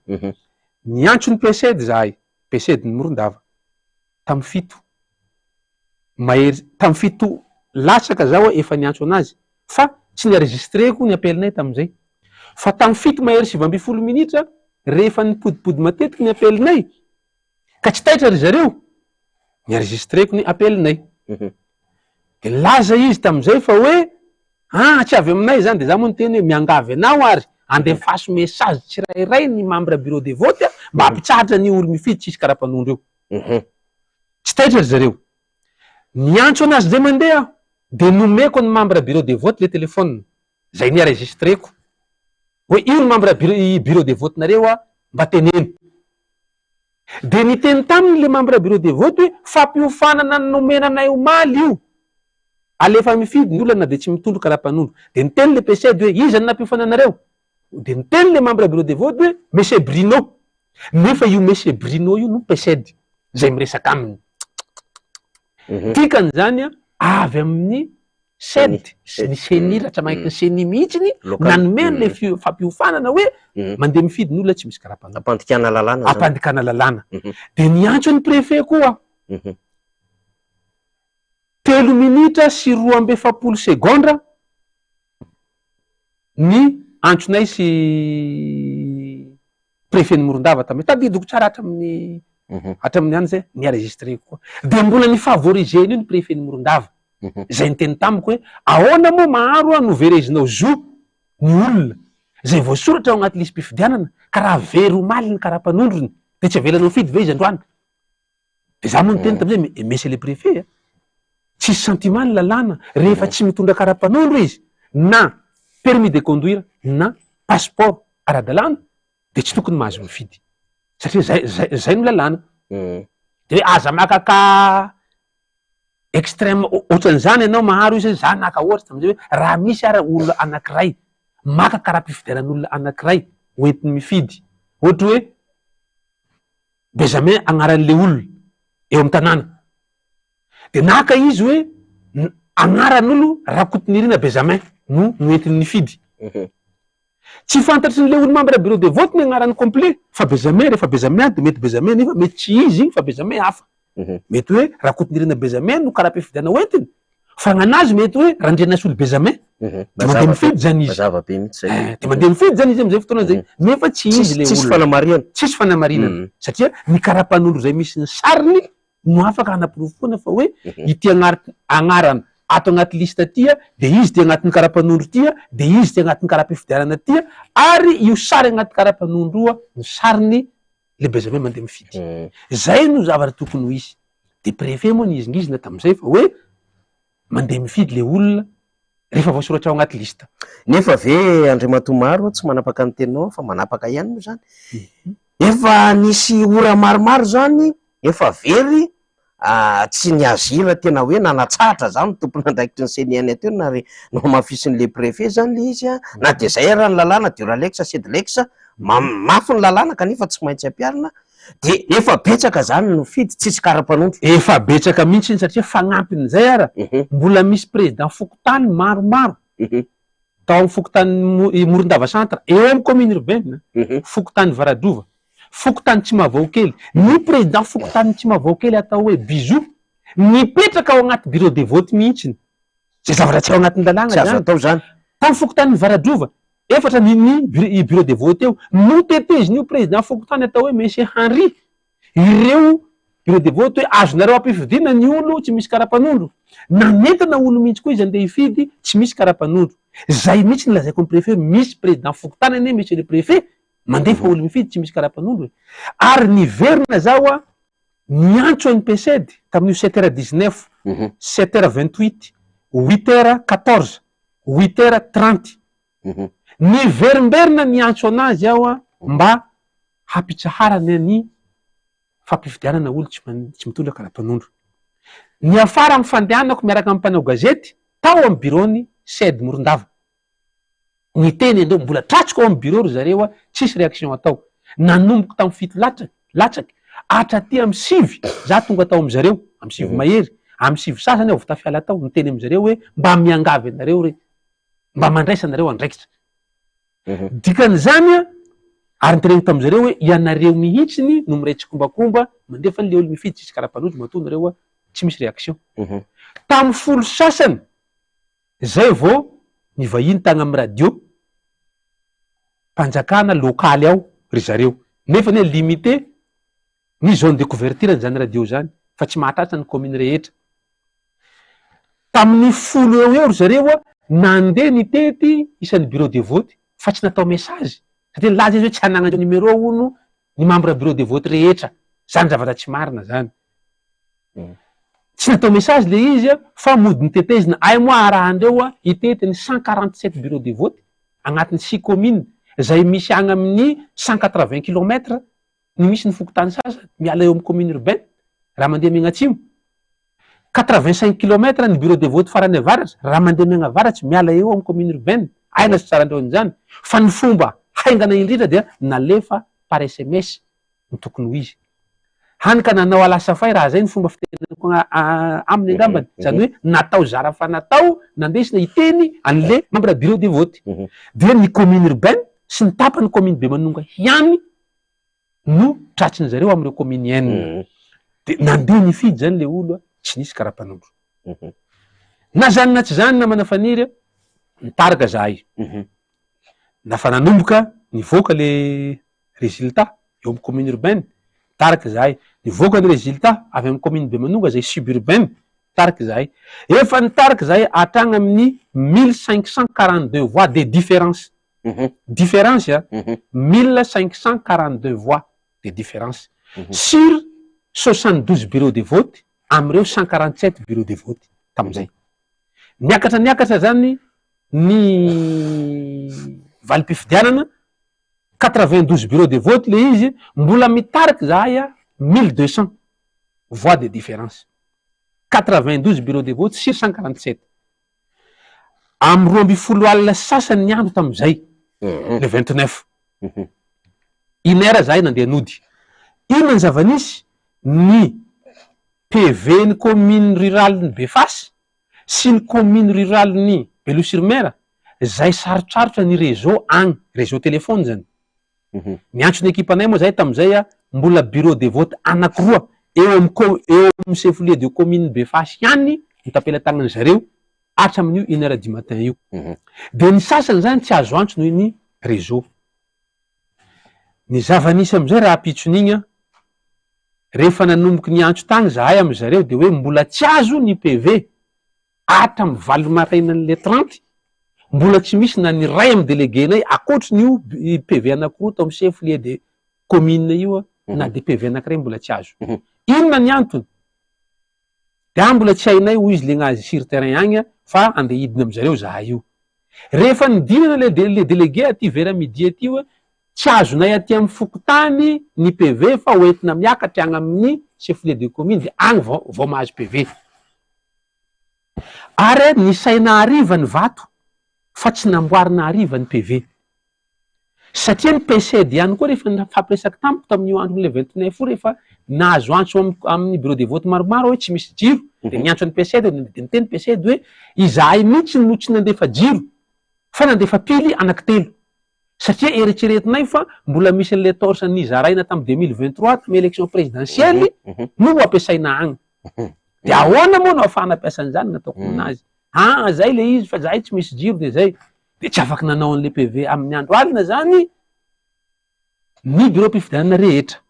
Niantso ny PSD zahay, PSD ny Morondava tamin'ny 7 mahery tamin'ny 7 latsaka zao efa niantso anazy fa tsy nienregistreko ny apelinay tamin'izay. Fa tamin'ny 7 mahery 7 minitra rehefa nipodipody matetiky ny apelinay ka tsy taitra ry zareo nienregistreko ny apelinay. De laza izy tamin'izay fa hoe tsy avy aminay zany de za moa niteny hoe miangavy anao ary andefaso message tsirairay ny membre bureau de vote mba hampitsahatra ny olo mifidy tsisy karapanondro io. Tsy taitra ry zareo. Niantso anazy zay mandeha de nomeko ny membre bureau de vote le telefone zay nienregistreko hoe io ny membre bureau de vote nareo mba teneno. De niteny taminy le membre bureau de vote hoe fampiofanana ny nomenanay omaly io alefa mifidy ny olona de tsy mitondro karapanondro. De niteny le PSD hoe iza ny nampiofananareo. De niteny le membre bureau de vote hoe monsieur Bruno. Nefa io monsieur Bruno io no PSD zay miresaka aminy. Dikan'izany avy amin'ny sed ny seni ratra maheky ny seni mihitsiny nanome le fampiofanana hoe mandeha mifidy ny olona tsy misy karapanondro. Ampandikana lalàna. De niantso ny préfet koa 3 minitra sy 2 segondra ny antsonay sy préfet ny Morondava tamy tadidiko tsara hatramin'ny any zay nienregistreko koa. De mbola nifavorizeny io ny préfet ny Morondava zay niteny tamiko hoe ahoana moa maharo noverezinao zo ny olona zay voasoratra ao agnaty lisy mpifidianana ka raha very omaly ny karapanondrony de tsy avelanao mifidy ve izy androany. De za moa niteny tamizay monsieur le préfet tsisy sentiment ny lalàna rehefa tsy mitondra karapanondro izy na permis de conduire na passeport ara-dalàna de tsy tokony mahazo mifidy satria zay no lalàna. De hoe aza makaka extrême ohatran'izany ianao maharo izy za naka ohatsy tamizay hoe raha misy ara olona anankiray maka karaha-pifidianan'olona anankiray hoentiny mifidy ohatra hoe Benjamin agnaran'le olona eo amin'ny tanàna de naka izy hoe agnaran'olo Rakotonirina Benjamin no entiny mifidy. Tsy fantatry le olo membre bureau de vote ny agnarany complet fa Benjamin rehefa Benjamin de mety Benjamin nefa mety tsy izy igny fa Benjamin hafa. Mety hoe Rakotonirina Benjamin no karaha-pifidiana hoentiny fa gn'anazy mety hoe Randrianasy olo Benjamin de mandeha mifidy zany izy. Zavabe mihitsy zay. De mandeha mifidy zany izy am'izay fotoana zay nefa tsy izy le Tsisy olo. fanamarihana. Tsisy fanamarinana satria ny karapan'olo zay misy ny sariny no afaka hanapirofoana fa hoe ity agnarana ato agnaty lista tia de izy ty agnatin'ny karapanondro tia de izy ty agnatin'ny karaha-pifidianana tia ary io sary agnaty karapanondro io no sariny le Benjamin mandeha mifidy. Zay no zavatra tokony ho izy. De préfet moa nizingizina tam'izay fa hoe mandeha mifidy le olona rehefa voasoratra ao agnaty lista. Nefa ve Andriamatoa Maro tsy manapaka ny teninao fa manapaka ihany moa zany. Efa nisy ora maromaro zany efa very tsy niazira tena hoe nanatsahatra zany tompon'andraikitry ny CNN teo na no mafisin'le préfet zany le izy na de zay raha ny lalàna de Lexa Sedlexa mafy ny lalàna kanefa tsy maintsy ampiarina de efa betsaka zany no fidy tsisy karapanondro. Efa betsaka mihitsy satria fagnampin'izay ara mbola misy président Fokotany maromaro tao amin'ny Fokotany Morondava centre eo amin'ny commune urbaine Fokotany Varadova Fokotany Tsimavaokely ny président Fokotany Tsimavaokely atao hoe Bijou nipetraka ao agnaty bureau de vote mihitsy zay zavatra tsy ao agnatin'ny lalàna Tsy azo atao zany. Tamin'ny Fokotany Varadova efatra ny bureau de vote eo no tetezin'io président Fokotany atao hoe Monsieur Henri ireo bureau de vote hoe azonareo ampifidiana ny olo tsy misy karapanondro nanentana olo mihitsy koa izy andeha hifidy tsy misy karapanondro. Zay mihitsy nilazaiko ny préfet misy président Fokotany ane monsieur le préfet mandefa olo mifidy tsy misy karapanondro ary niverina zao niantso NPCD tamin'io 7h19 7h28 8h14 8h30 niverimberina niantso anazy ao mba hampitsaharany ny fampifidianana olo tsy mitondra karapanondro. Ny afara amin'ny fandehanako miaraka amin'ny mpanao gazety tao amin'ny bureau-ny CED Morondava. Ny teny andreo mbola tratsiko ao amin'ny bureau ry zareo tsisy réaction atao. Nanomboky tamin'ny fito latsaky hatraty amin'ny sivy za tonga tao amin'ny zareo amin'ny sivy mahery amin'ny sivy sasany aho vao tafiala tao niteny amin'ny zareo hoe mba miangavy anareo re mba mandraisa anareo andraikitra. Dikan'izany ary niteneniko tamin'izareo hoe ianareo mihitsiny no miretsiky kombakomba mandefa le olo mifidy tsisy karapanondro matoa nareo tsy misy réaction. Tamin'ny folo sasany zay vao nivahiny tagny amin'ny radio mpanjakana lokaly ao ry zareo nefa ne limité ny zone de couverture zany radio zany fa tsy mahatratra ny commune rehetra. Tamin'ny folo eo ry zareo nandeha nitety isan'ny bureau de vote fa tsy natao message satria laza izy hoe tsy hanagna numéro ono ny membre bureau de vote rehetra zany zavatra tsy marina zany. Tsy natao message le izy fa mody nitetezina ay moa arahandreo hitety ny 147 bureau de vote agnatin'ny 6 communes zay misy agny amin'ny 180 km ny misy ny Fokotany sasa miala eo amin'ny commune urbaine raha mandeha megnatsimo 85 km ny bureau de vote farany avaratra raha mandeha megnavaratsy miala eo amin'ny commune urbaine aina sy tsara andreo an'izany fa ny fomba haingana indrindra dia nalefa par SMS ny tokony ho izy. Hany ka nanao alasa fay raha zay ny fomba fitenenako aminy angambany zany hoe natao zara fa natao nandesina hiteny an'le membre bureau de vote dia ny commune urbaine sy ny tapany commune Bemanonga hiany no tratry ny zareo amin'ireo commune enina de nandeha nifidy zany le olo tsy nisy karapanondro. Na zany na tsy zany na manafaniry nitarika zahay nafa nanomboka nivoaka le résultat eo amin'ny commune urbaine tarika zahay nivoaka ny résultat avy amin'ny commune Bemanonga zay suburbaine tarika zahay efa nitarika zahay hatrany amin'ny 1542 voix de différence. Différence 1542 voix de différence sur 72 bureaux de vote amreo 147 bureaux de vote tamizay. Niakatra zany ny valim-pifidianana 92 bureaux de vote le izy mbola mitarika zahay 1200 voix de différence. 92 bureaux de vote sur 147. Am 12 alina sasany ny andro tamizay le 29 inera zahay nandeha nody. Inona ny zavanisy ny PV ny commune rurale ny Befasy sy ny commune rurale ny Beloa-sur-Mer zay sarotsarotra ny réseau agny, réseau téléphone zany. Niantso ny ekipanay moa zay tam'izay mbola bureau de vote anakiroa eo amin'ny chef-lieu de commune Befasy ihany ny tampelatagnany zareo hatramin'io 1h du matin io. De ny sasany zany tsy azo antso noho ny réseau. Ny zava-nisy am'izay raha pitson'igny rehefa nanomboky ny antso tagny zahay amy zareo de hoe mbola tsy azo ny PV hatramy 8 marainan'le 30 mbola tsy misy na ny ray amy déléguénay akoatrin'io PV anakiroa tao amy chef-lieu de commune io na de PV anakiray mbola tsy azo. Inona ny antony? De mbola tsy hainay hoy izy le gnazy sur terrain agny fa andeha hidina amy zareo zahay io. Rehefa nidinana le délégué aty vera midi aty hoe tsy azonay aty amy fokotany ny PV fa hoentina miakatra agny amin'ny chef-lieu de commune de agny vao mahazo PV. Ary ny saina hariva ny vato fa tsy namboarina hariva ny PV. Satria ny PCD ihany koa rehefa fampiresaky tampoka tamin'io andron'le 29 rehefa nahazo antso amin'ny bureau de vote maromaro hoe tsy misy jiro de niantso ny PCD de niteny PCD hoe izahay mihitsy no tsy nandefa jiro fa nandefa pily anankitelo. Satria eritreretinay fa mbola misy an'le torche nizaraina tamy 2023 tamy élection présidentielle no ampiasaina agny. De ahoana moa no ahafahana ampiasan'izany nataoko aminazy. Zay le izy fa zahay tsy misy jiro de zay. De tsy afaky nanao an'le PV amin'ny andro alina zany ny bureau mpifidianana rehetra.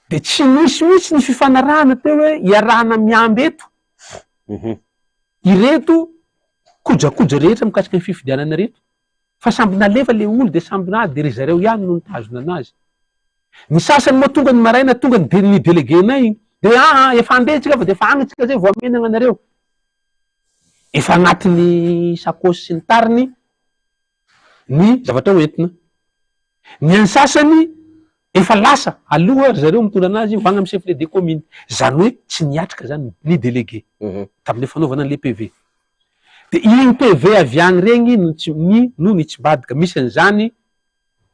De tsy misy mihitsy ny fifanarahana teo hoe iarahana miamby eto. Ireto kojakoja rehetra mikasiky ny fifidianana reto. Fa samby nalefa le olo de samby nady de ry zareo ihany no nitazona anazy. Ny sasany moa tonga ny maraina tonga ny déléguénay de efa andeha tsika fa de efa agny tsika zay vao amenagna anareo. Efa agnatin'ny sakosy sy ny tariny ny zavatra hoentina. Ny an'ny sasany efa lasa aloha ry zareo mitondra anazy ho agny amy chef-lieu de commune. Zany hoe tsy niatrika zany ny délégué tamile fanaovana an'le PV. De igny PV avy agny regny no ny tsy badika. Misy an'izany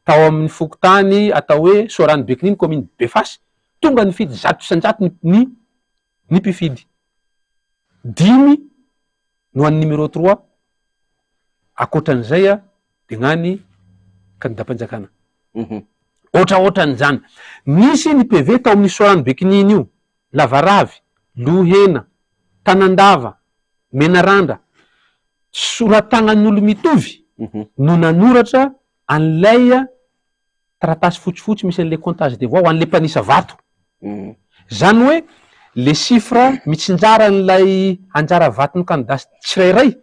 tao amin'ny fokotany atao hoe Sorano Bekininy commune Befasy tonga ny fidy 100% ny mpifidy. 5 no an'ny numéro 3 akoatran'izay de gnany candidat-panjakana. Ohatraohatran'izany. Misy ny PV tao amin'ny Sorano Bekininy io, Lavaravy, Lohena, Tanandava, Menarandra, soratagnan'olo mitovy no nanoratra an'ilay taratasy fotsifotsy misy an'le comptage de voix ho an'le mpanisa vato. Zany hoe le chiffre mitsinjara an'ilay anjara vaton'ny candidat tsirairay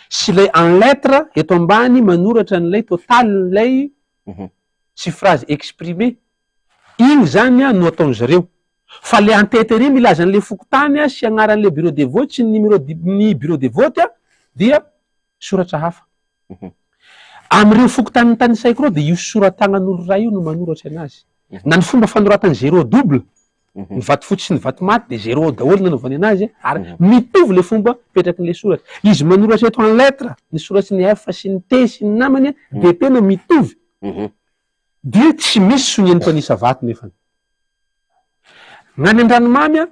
sy lay en lettre eto ambany manoratra an'ilay total n'ilay suffrage exprimé. Igny zany no ataony zareo. Fa le en-tête ery milaza an'le fokotany sy agnaran'le bureau de vote sy ny bureau de vote dia soratra hafa. Am'ireo fokotan'ny tanisaiko reo de io soratagnan'olo ray io no manoratra anazy. Na ny fomba fanoratany 0 double ny vato fotsy sy ny vato maty de 0 daholo nanaovany anazy ary mitovy le fomba petrakin'le soratra. Izy manoratra eto en lettre ny soratsy ny F sy ny T sy ny namany de tena mitovy. De tsy misy sonian'ny mpanisa vato nefany. Gnany an-dranomamy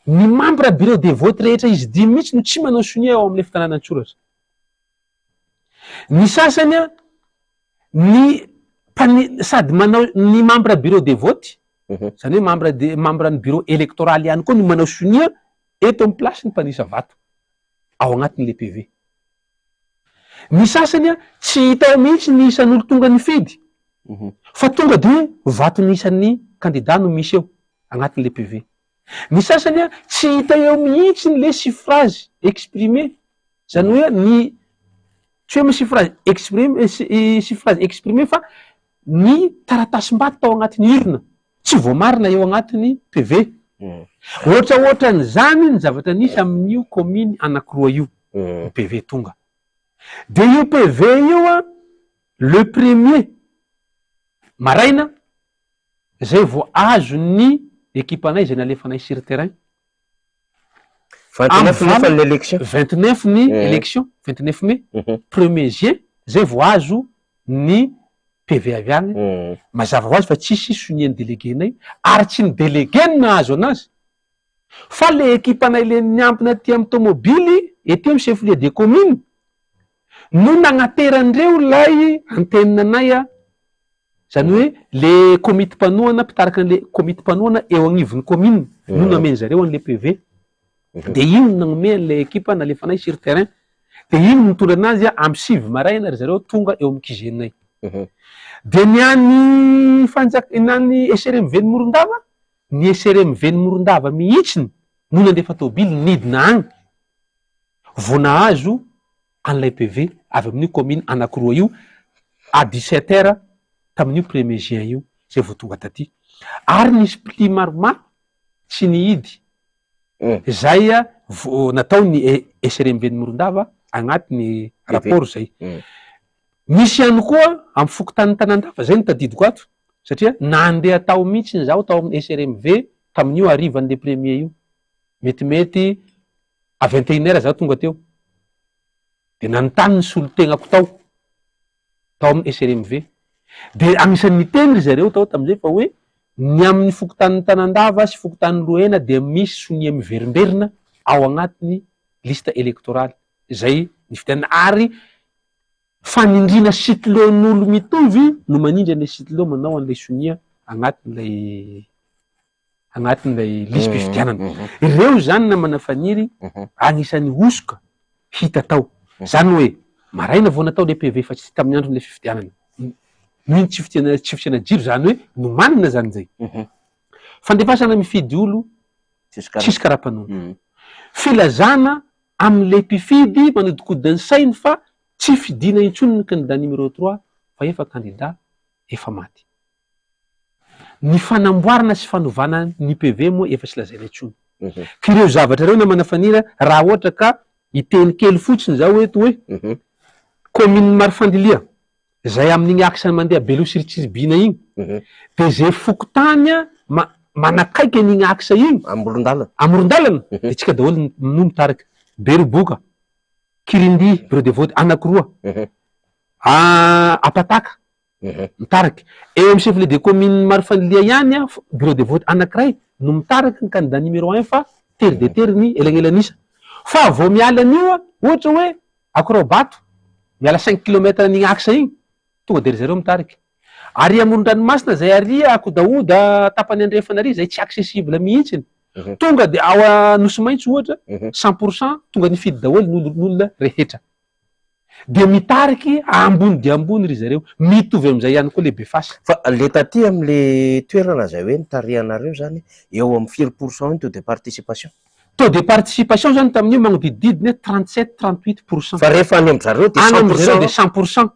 ny membre bureau de vote rehetra izy 10 mihitsy no tsy manao sonia ao amin'le fitanànan-tsoratra. Ny sasany sady manao ny membre bureau de vote zany hoe membre ny bureau électoral ihany koa no manao sonia eto amin'ny place ny mpanisa vato ao agnatin'le PV. Ny sasany tsy hita mihitsy ny isan'olo tonga ny fidy fa tonga de vato ny isan'ny candidat no misy eo agnatin'le PV. Ny sasany tsy hita eo mihitsy ny le suffrage exprimé zany hoe ny tsy hoe suffrage exprimé fa ny taratasim-bato tao agnatin'ny urne tsy voamarina eo agnatin'ny PV. Ohatraohatran'izany ny zavatra nisy amin'io commune anakiroa io PV tonga. De io PV io le premier maraina zay vao azo ny ekipanay zay nalefanay sur terrain. 29 ny élection 29 mai 1er juin zay vao azo ny PV avy agny. Mazava ho azy fa tsisy sonian'ny déléguénay ary tsy ny délégué no nahazo anazy fa le ekipanay le niampina aty amin'ny tomobily ety amin'ny chef-lieu de commune no nagnateran'ireo lay anteninanay zany hoe le komity mpanoana mpitaraka an'le komity mpanoana eo agnivon'ny commune no nameny zareo an'le PV de iny nagnome an'le ekipa nalefanay sur terrain de iny mitondra anazy amy 6 maraina ry zareo tonga eo amy kizenay de niany nany SRMV ny Morondava ny SRMV ny Morondava mihitsiny no nandefa tobily nidina agny vao nahazo an'ilay PV avy amin'ny commune anankiroa io à 17h tamin'io 1er juin io zay vao tonga taty ary nisy pli maromaro tsy nihidy zay natao ny SRMV ny Morondava agnatin'ny rapport zay misy ihany koa amy fokontany Tanandava zay ny tadidiko ato satria nandeha tao mihitsy zaho tao amin'ny SRMV tamin'io arivan'le premier io metimety à 21h zaho tonga teo de nanontany ny solotegnako tao amin'ny SRMV de agnisan'ny teny ry zareo tao tamizay fa hoe ny amin'ny fokontany Tanandava sy fokontany Lohena de misy sonia miverimberina ao agnatiny lista électorale zay ny fitianana ary fanindrina sitlon'olo mitovy no manindry an'le sitlo manao an'le sonia agnatin'ilay listy fitianana ireo zany na manafaniry agnisan'ny osoka hita tao zany hoe maraina vao natao le PV fa tsy tamin'ny andron'le fitianana mino tsy fitiana jiro zany hoe no manina zany zay fandefasana mifidy olo tsisy karapanona filazana am'le mpifidy manodikodiny sainy fa tsy fidina intsony ny candidat numéro 3 fa efa candidat efa maty ny fanamboarana sy fanovana ny PV moa efa tsy lazaina intsony ka ireo zavatra reo na manafanira raha ohatra ka iteny kely fotsiny zao eto hoe commune Marifandilia zay amin'igny axe mandeha Belosiritsiribina igny de zay fokotanya manakaiky an'igny axe igny amorondalana de tsika daholo no mitarika Beroboka Kirindy bureau de vote anankiroa Apataka mitaraky eo amy chef de commune Marifandilia ihany bureau de vote anankiray no mitaraky ny candidat numéro 1 fa tery de tery ny elanelanisa fa vao miala an'io ohatra hoe Akorabato miala 5 km an'igny axe igny tonga de ry zareo mitariky ary amoron-dranomasina zay aria Akodaoda tapany andrefana ary zay tsy accessible mihitsiny tonga de ao Nosy Maitso ohatra 100% tonga nifidy daholo n'olona rehetra de mitariky ambony de ambony ry zareo mitovy am'izay ihany koa le Befasy fa le taty am'le toerana zay hoe nitarihanareo zany eo amy 5% taux de participation zany tamin'io magnodidididiny 37-38%. Fa rehefa any am'zareo de 100%,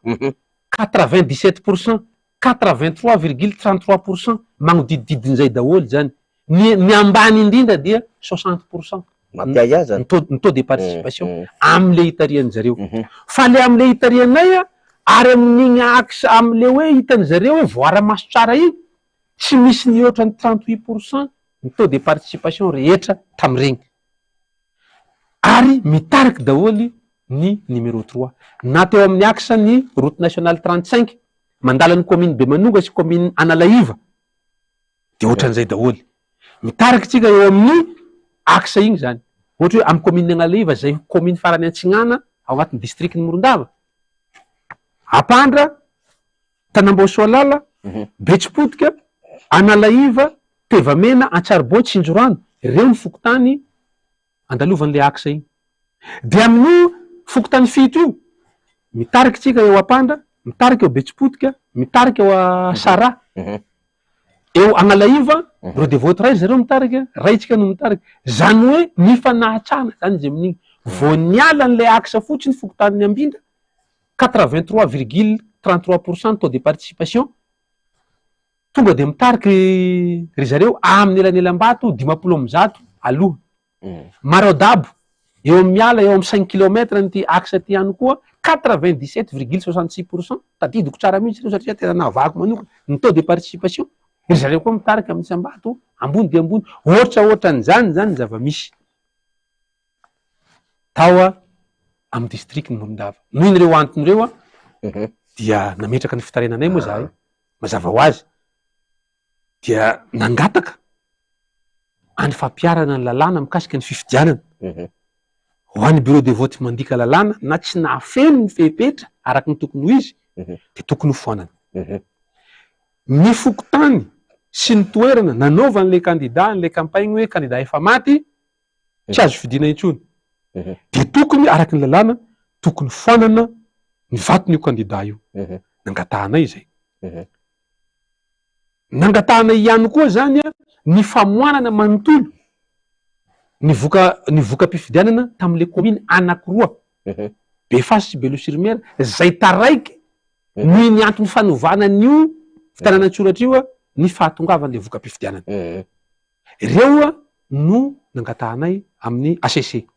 97%, 83,33% magnodidididin'izay daholo zany. Ny ambany indrindra dia 60%. Mampiaza ny taux de participation am'le hitariany zareo. Fa le am'le hitarianay ary amin'igny axe am'le hoe hitany zareo hoe voara-maso tsara iny tsy misy ny ohatran'ny 38% ny taux de participation rehetra tamiregny. Ary mitariky daholo ny numéro 3. Natao amin'ny axe ny route nationale 35 mandala ny commune Bemanoga sy commune Analaiva. De ohatran'izay daholo. Mitariky tsika eo amin'ny axe igny zany. Ohatra hoe amin'ny commune Analaiva zay commune farany Antsinana ao agnatin'ny district ny Morondava. Apandra, Tanambaosoalala, Betsipotika, Analaiva, Tevamena, Antsaribô, Tsinjorano, ireo ny fokotany andalovan'le axe igny. De amin'ny fokotany fito io, mitariky tsika eo Apandra, mitariky eo Betsipotika, mitariky eo Sara, eo Analaiva, bureau de vote ray zareo mitariky, raytsika no mitariky. Zany hoe mifanahatsana zany izy amin'igny. Vao niala an'le axe fotsiny fokotany Ambindra, 83,33% taux de participation. Tonga de mitariky ry zareo amin'ny elanelam-bato 50 aloha. Marodabo eo amin'ny miala eo amin'ny 5 km ny axe ty ihany koa 97,66%. Tadidiko tsara mihitsy satria tena navako manokana ny taux de participation. Ry zareo koa mitariky amin'ny Sambato ambony de ambony. Ohatran'izany zany zava-misy tao amin'ny district ny Morondava. Noho iny reo anton'ireo dia nametraka ny fitarenanay moa zahay mazava ho azy. Dia nangataka any fampiarana ny lalàna mikasika ny fifidianana. ho an'ny bureau de vote mandika lalàna na tsy nahafeno ny fepetra araky ny tokony ho izy de tokony ho foanana. Ny fokotany sy ny toerana nanaovan'le candidat n'le campagne hoe candidat efa maty tsy azo fidina intsony de tokony araky ny lalàna tokony foanana ny vaton'io candidat io. Nangatahana izay. Nangatahana ihany koa zany ny famoanana manontolo ny voka-pifidianana tam'le commune anakiroa Befasy sy Beloha-sur-Mer zay taraiky noho ny antony fanovana an'io fitanana an-tsoratra io ny fahatongavan'le voka-pifidianana. Ireo no nangatahanay amin'ny ACC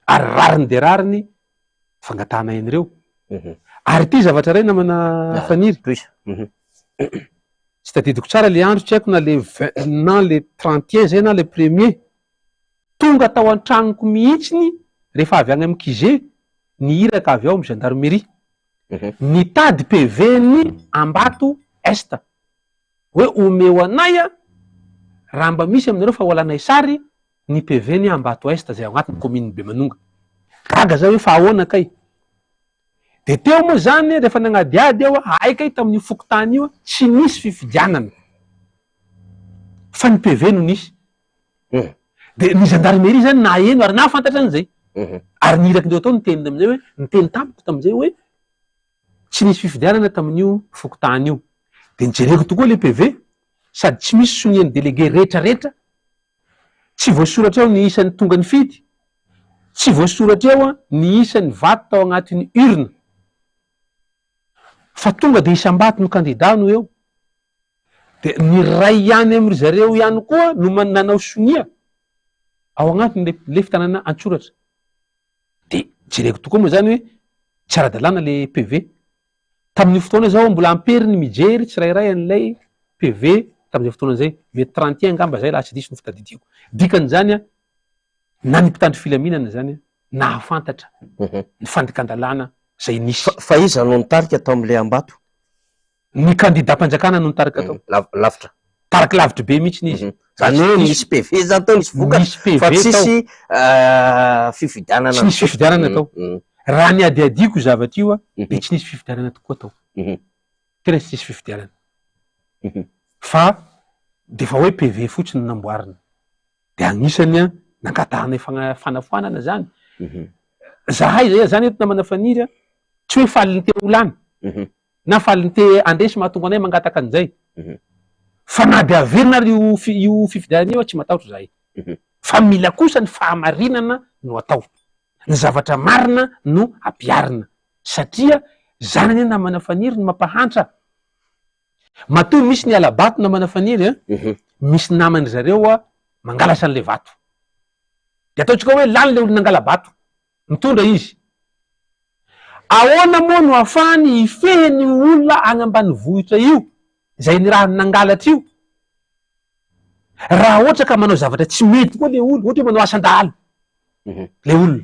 ary rariny de rariny fangatahanay an'ireo. Ary ty zavatra ray namana faniry tsy tadidiko tsara le andro tsy haiko na le 31 zay na le 1er tonga tao an-tragnoko mihitsiny rehefa avy agny amy Kizé ny iraka avy ao amy gendarmerie nitady PV-ny Ambato Est hoe omeo anay raha mba misy aminareo fa hoalanay sary ny PV-ny Ambato Est zay ao agnatin'ny commune Bemanonga. Gaga zay hoe fa ahoana kay. De teo moa zany rehefa nagnadiady eo aikay tamin'io fokotany io tsy nisy fifidianana fa ny PV no nisy. De ny gendarmerie zany na eno ary nahafantatra an'izay. Ary nirakindreo tao niteny amizay hoe niteny tamiko tamizay hoe tsy nisy fifidianana tamin'io fokotany io. De nijereko tokoa le PV sady tsy misy sonian'ny délégué rehetrarehetra, tsy voasoratra eo ny isan'ny tonga nifidy, tsy voasoratra eo ny isan'ny vato tao agnatin'ny urne, fa tonga de isam-bato no candidat no eo. De ny ray ihany amry zareo ihany koa no nanao sonia ao agnatin'ny le fitanana an-tsoratra. De jereko tokoa moa zany hoe tsy ara-dalàna le PV. Tamin'ny fotoana zao mbola amperiny mijery tsirairay an'ilay PV tamin'izay fotoana zay mety 31 ngamba zay laha tsy diso ny fitadidiko. Dikan'izany na ny mpitandro filaminana zany nahafantatra ny fandikan-dalàna zay nisy. Fa iza no nitarika tao am'le Ambato? Ny candidat-mpanjakana no nitarika tao. Lavitra. Taraky lavitra be mihitsy izy. Zany hoe misy PV zany tao misy voka fa tsisy fifidianana. Tsy nisy fifidianana tao. Raha ny adiadiko zavatra io de tsy nisy fifidianana tokoa tao. Tena tsy nisy fifidianana. Fa defa hoe PV fotsiny namboarina. De agnisany nangatahanay fanafoanana zany. Zahay zay zany eto namana faniry tsy hoe falin'ny te olany na falin'ny te andesy mahatonga anay mangataka an'izay. Fa na de averina io fifidianana io tsy matahotra zahay. Fa mila kosa ny fahamarinana no atao. Ny zavatra marina no ampiarina satria zanany namana faniry ny mampahantra. Matoa misy ny alabato namana faniry misy namany zareo mangalasa an'le vato. De ataotsika hoe lany le olo nangala bato mitondra izy. Ahoana moa no ahafahany ifehany olona agny ambanivohitra io zay ny raha nangalatra io raha ohatra ka manao zavatra tsy mety koa le olo, ohatra manao asan-dahalo le olona.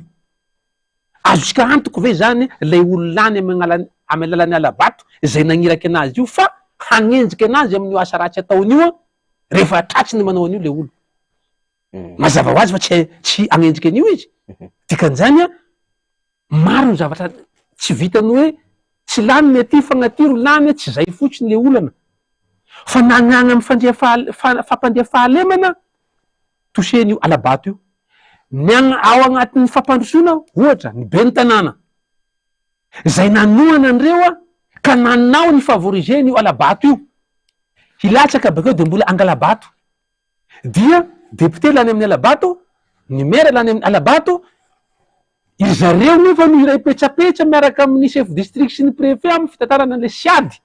Azontsika antoko ve zany le olona lany amy alalan'ny alabato zay nagniraky anazy io fa hagnenjiky anazy amin'io asa ratsy ataon'io rehefa tratsiny manao an'io le olo. Mazava ho azy fa tsy agnenjiky an'io izy. Dikan'izany maro ny zavatra tsy vitany hoe tsy lany mety fagnatiro lany tsy zay fotsiny le olana. Fa nagnagna amy fampandeha fahalemana toseny io alabato io. Ao agnatin'ny fampandrosoana ohatra ny be ny tanàna zay nanoana andreo ka nanao ny favorizeny io alabato io. Hilatsaka bakeo de mbola angalabato. Dia député lany amin'ny alabato, ny maire lany amin'ny alabato, izy zareo nefa no iray petsapetra miaraka amin'ny chef district sy ny préfet amin'ny fitantarana an'le siady.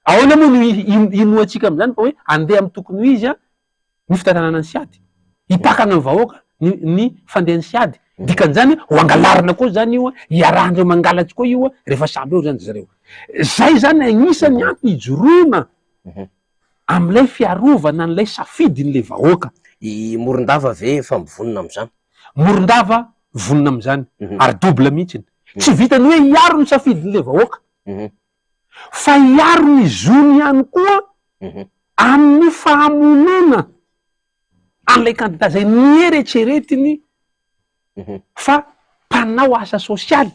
Ahoana moa no inoatsika am'izany fa hoe andeha amy tokony ho izy ny fitantarana ny siady. Hipakana amin'ny vahoaka ny fandehan'ny siady. Dikan'izany ho angalarina koa zany io iarahandreo mangalatsy koa io rehefa samby eo zany zareo. Zay zany agnisan'ny antony ijoroana am'ilay fiarovana an'ilay safidin'le vahoaka. I Morondava ve efa mivonona am'izany? Morondava vonona am'izany ary double mihitsiny. Tsy vitany hoe iaro ny safidin'le vahoaka fa iaro ny zony ihany koa amin'ny fahamonona an'ilay candidat zay nieretseretiny fa mpanao asa sosialy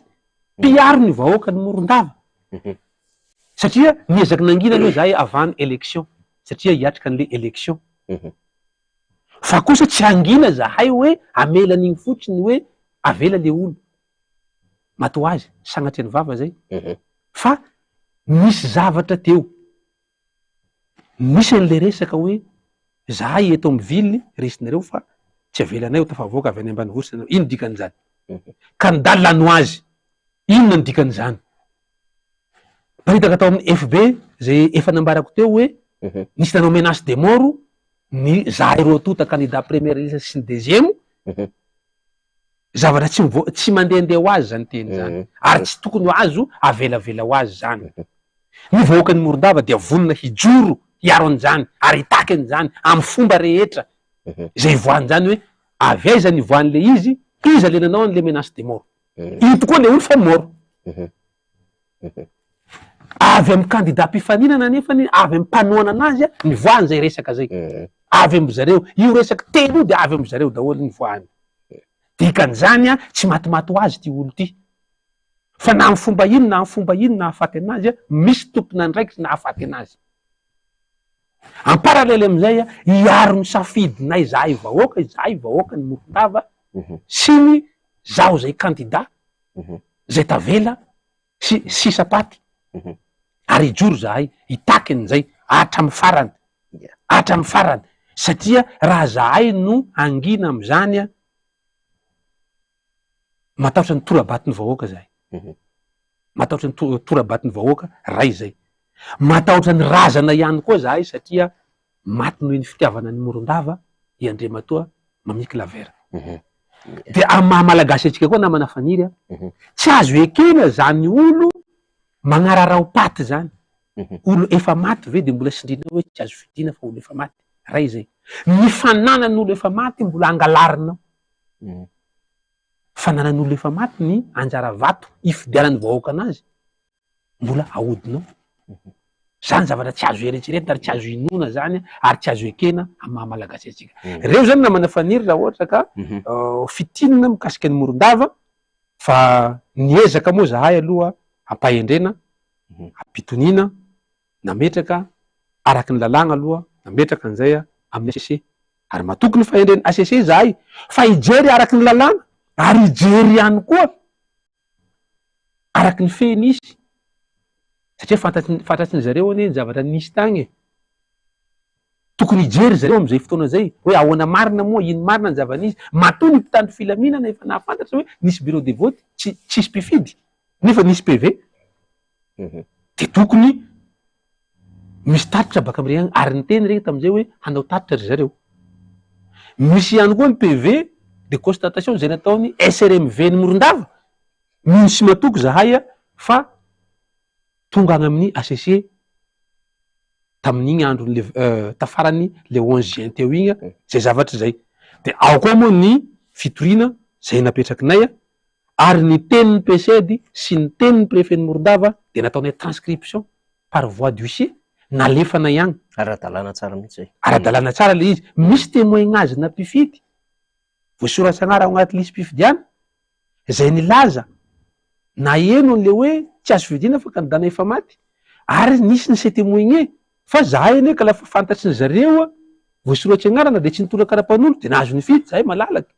mpiaro ny vahoaka ny Morondava satria niezaky nangina aloha zahay avany élection satria hiatrika an'le élection fa kosa tsy angina zahay hoe amela an'igny fotsiny hoe avela le olo mato azy sagnatria ny vava zay fa misy zavatra teo misy an'le resaka hoe zahay eto amy viliny resinareo fa tsy avelanay ho tafavoaka avy any ambanivohitra anao ino dikan'izany ka nidalano azy inona ny dikan'izany mahitaka atao amin'ny FB zay efa nambarako teo hoe nisy nanao menace de mort ny zahay roa tota candidat première liste sy ny deuxième zavatra tsy mandehandeha ho azy zany teny zany ary tsy tokony ho azo avelavela ho azy zany ny vahoaka ny Morondava dia vonona hijoro hiaro an'izany ary hitaky an'izany amy fomba rehetra zay voan'izany hoe avy aiza ny voan'le izy iza le nanao an'le menace de mort io tokoa le olo fa mort avy amy candidat mpifaninana nefany avy amy mpanoana anazy ny voany zay resaka zay avy amy zareo io resaky telo de avy amy zareo daholo ny voany dikan'izany tsy matimaty ho azy ty olo ty fa na amy fomba ino na amy fomba ino na hafaty anazy misy tompona andraikitsy na hafaty anazy en parallèle amizay hiaro ny safidinay zahay vahoaka ny Morondava sy ny zaho zay candidat zay tavela sy sisapaty ary hijoro zahay hitaky an'izay hatramy farany satria raha zahay no angina am'izany matahotra ny torabatiny vahoaka zahay matahotra ny torabatiny vahoaka ray zay matahotra ny razana ihany koa zahay satria maty noho ny fitiavana ny Morondava i Andriamatoa Mamiky Lavera de amy maha malagasy atsika koa namana faniry tsy azo ekena zany olo magnararao paty zany olo efa maty ve de mbola sindrina hoe tsy azo fidina fa olo efa maty ray zay ny fananan'olo efa maty mbola angalarinao fananan'olo efa maty ny anjara vato ifidianany vahoaka anazy mbola ahodinao zany zavatra tsy azo eretsereta ary tsy azo inona zany ary tsy azo ekena amy maha malagasy atsika reo zany namana faniry raha ohatra ka fitinina mikasika ny Morondava fa niezaka moa zahay aloha ampahendrena ampitonina nametraka araky ny lalàgna aloha nametraka an'izay amin'ny ACC ary matoky ny fahendrena ACC zahay fa hijery araky ny lalàgna ary hijery ihany koa araky ny fenisy satria fantatriny zareo anie ny zavatra nisy tagny tokony hijery zareo am'izay fotoana zay hoe ahoana marina moa ino marina ny zava-nisy matoa ny mpitandro filaminana efa nahafantatra hoe nisy bureau de vote tsisy mpifidy nefa nisy PV de tokony misy tatitra baka amire agny ary nyteny regny tam'izay hoe hanao tatitra ry zareo misy ihany koa ny PV de constatation zay nataony SRMV ny Morondava misy matoky zahay fa tonga agny amin'ny ACC tamin'igny andro tafarany le 11 juin teo igny zay zavatra zay de ao koa moa ny fitorina zay napetrakinay ary ny tenin'ny PCD sy ny tenin'ny préfet ny Morondava de nataonay transcription par voie d'huissier nalefanay agny ara-dalàna tsara mihitsy zay ara-dalàna tsara le izy misy témoignage na mpifidy voasoratra agnara ao agnaty lisy mpifidiana zay nilaza na eno an'le hoe tsy azo fidina fa candidat efa maty ary nisy ny se témoigné fa zahay ane ka lafa fantatry ny zareo voasoratra agnarana de tsy nitondra karapan'olo de nahazo ny fidy zahay malalaky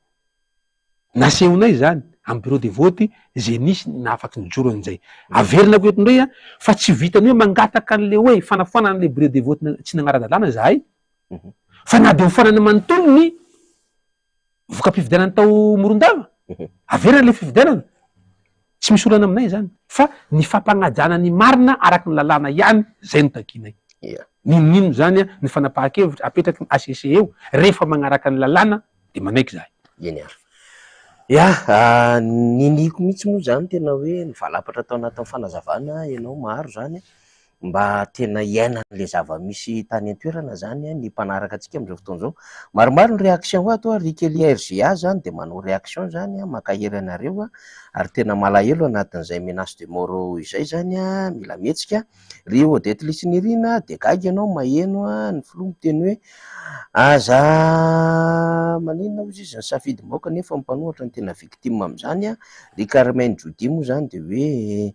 nasehonay zany amy bureau de vote zay nisy na afaky nijoro an'izay averinako eto ndray fa tsy vitany hoe mangataka an'le hoe fanafoana an'le bureau de vote tsy nagnara-dalàna zahay fa na de hofanany manontolo ny voka-pifidianany tao Morondava averina le fifidianana tsy misy olana aminay zany fa ny fampagnajana ny marina araky ny lalàna ihany zay notakinay ninonino zany ny fanapahan-kevitra apetraky ny ACC eo rehefa magnaraka ny lalàna de manaiky zahay eny ary niniko mihitsy moa zany tena hoe ny valapatra tao anatin'ny fanazavana ianao maro zany mba tena iainan'le zava-misy tany an-toerana zany ny mpanaraka antsika amin'izao fotoan'izao. Maromaro ny réaction ato Rikeli RGA zany de manao réaction zany makahery anareo ary tena malahelo anatin'izay menace de mort izay zany mila mihetsika. Ry Odette Lisinirina de gagy ianao maheno ny filoha miteny hoe aza maninona ozy izy ny safidy moka nefa mimpanohatra ny tena victime amin'izany. Ry Carmen Jodimo zany de hoe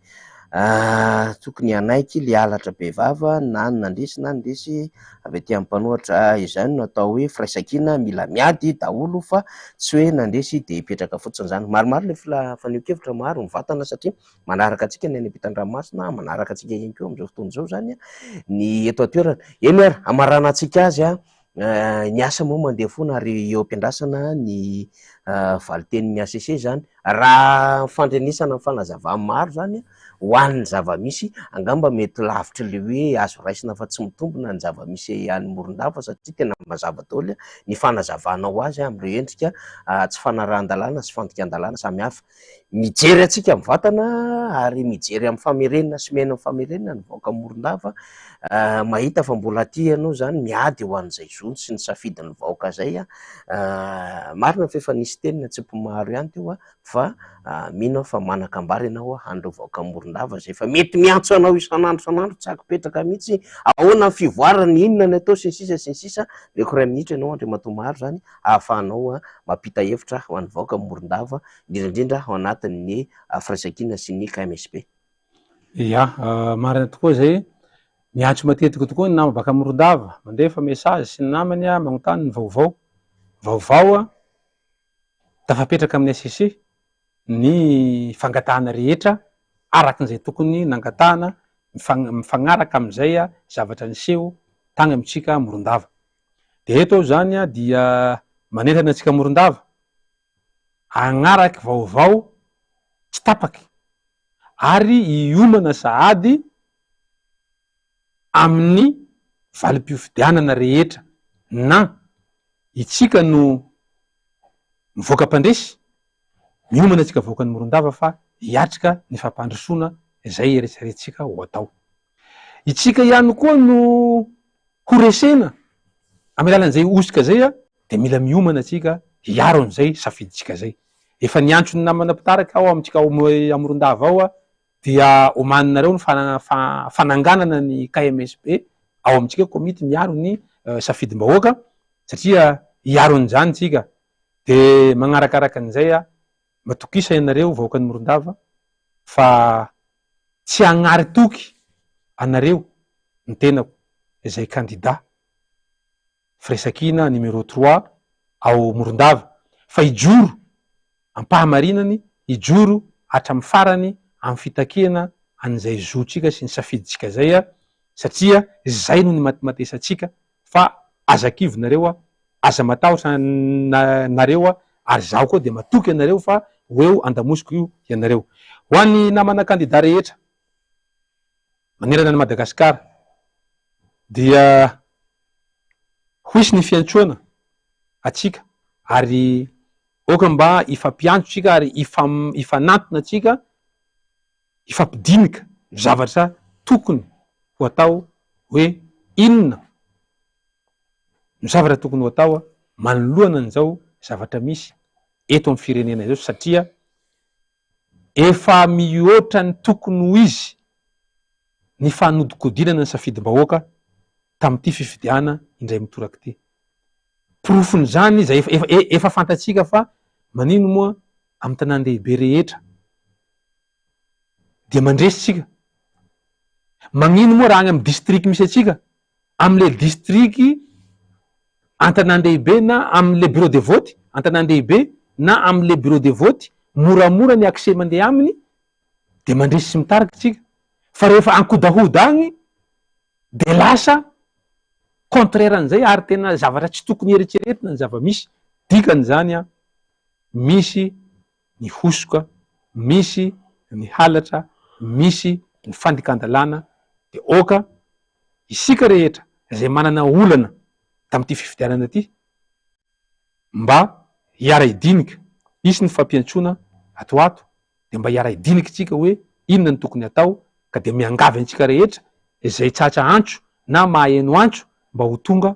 tokony anaiky le halatra be vava na nandresy na ndresy avy aty amin'ny mpanohatra izany no atao hoe firaisakina mila miady daholo fa tsy hoe nandresy de hipetraka fotsiny zany. Maromaro le faneo-kevitra maro mivatana satria manaraka antsika ny any ampitan-dranomasina, manaraka antsika ihany koa amin'izao fotoan'izao zany ny eto an-toerana. Eny ary amarana antsika azy ny asa moa mandeha foana ary eo am-piandrasana ny valitenin'ny ACC zany raha fandrenesana fanazavana maro zany ho an'ny zava-misy angamba mety lavitra le hoe azo raisina fa tsy mitombina ny zava-misy any Morondava satria tena mazava daholo ny fanazavanao azy amin'ireo endrika tsy fanarahan-dalàna sy fandikan-dalàna samihafa. Mijery atsika mivatana ary mijery amin'ny famerenana sy miaina amin'ny famerenana ny vahoaka Morondava mahita fa mbola aty ianao zany miady ho an'izay zony sy ny safidin'ny vahoaka zay marina fa efa nisy tenina tsy mpomaro ihany teo fa mino fa manan-kambary ianao handro vahoaka Morondava zay fa mety miantso anao isan'andro tsy akipetraka mihitsy ahoana ny fivoarany inona ny atao sy ny sisa le minitra ianao Andriamatomaro zany ahafahanao mampita hevitra ho an'ny vahoaka Morondava indrindra ao anatin'ny firaisakina sy ny KMSP. Ya, marina tokoa zay. Miantso matetika tokoa ny nama baka Morondava mandefa message sy ny namany magnontany ny vaovao tafapetraka amin'ny ACC ny fangatahana rehetra arakin'izay tokony nangatahana mifagnaraka amin'izay zavatra niseho tany amintsika Morondava. De eto zany dia manentana antsika Morondava agnaraky vaovao tsy tapaky ary iomana sahady amin'ny valim-pifidianana rehetra na itsika no mivoaka mpandresy miomana atsika vahoakan'ny Morondava fa hiatrika ny fampandrosoana izay eritreretintsika ho atao. Itsika ihany koa no horesena amin'ny alalan'izay osika zay de mila miomana atsika hiaro an'izay safiditsika zay. Efa niantso ny namana mpitarika ao amintsika Morondava ao dia omaninareo ny fananganana ny KMSP ao amintsika komity miaro ny safidim-bahoaka satria hiaro an'izany tsika. De magnarakaraka an'izay matokisa ianareo vahoakan'ny Morondava fa tsy agnary toky anareo ny tenako izay candidat firaisakina numéro 3 ao Morondava fa ijoro ampahamarinany, ijoro hatramin'ny farany amin'ny fitakena an'izay zotsika sy ny safiditsika zay satria zay no ny matimatesantsika fa aza kivinareo aza matahotra nareo ary zaho koa de matoky ianareo fa hoeo andamosiko io ianareo. Ho an'ny namana candidat rehetra manerana ny Madagasikara dia hoisy ny fiantsoana atsika ary oka mba ifampiantso tsika ary ifanantona atsika ifampidinika zavatra tokony ho atao hoe inona ny zavatra tokony ho atao manoloana an'izao zavatra misy eto amin'ny firenena izao satria efa mihoatra ny tokony ho izy ny fanodikodinana ny safidim-bahoaka tamin'ity fifidiana indray mitoraka ity. Porofony zany zay efa fantatsika fa manino moa amin'ny tanan-dehibe rehetra de mandresitsika. Magnino moa raha any amin'ny district misy atsika amin'le district an-tanan-dehibe na amin'le bureau de vote an-tanan-dehibe na amin'le bureau de vote moramora ny accès mandeha aminy de mandresy sy mitariky tsika. Fa rehefa ankodahoda agny de lasa contraire an'izay ary tena zavatra tsy tokony eritreretina ny zava-misy dikan'izany misy ny hosoka, misy ny halatra, misy ny fandikan-dalàna de oka isika rehetra izay manana olana tamin'ity fifidianana ity mba hiara-idinika isy ny fampiantsoana atoato de mba hiara-idinika tsika hoe inona ny tokony atao ka de miangavy antsika rehetra izay tsatra antso na maheno antso mba ho tonga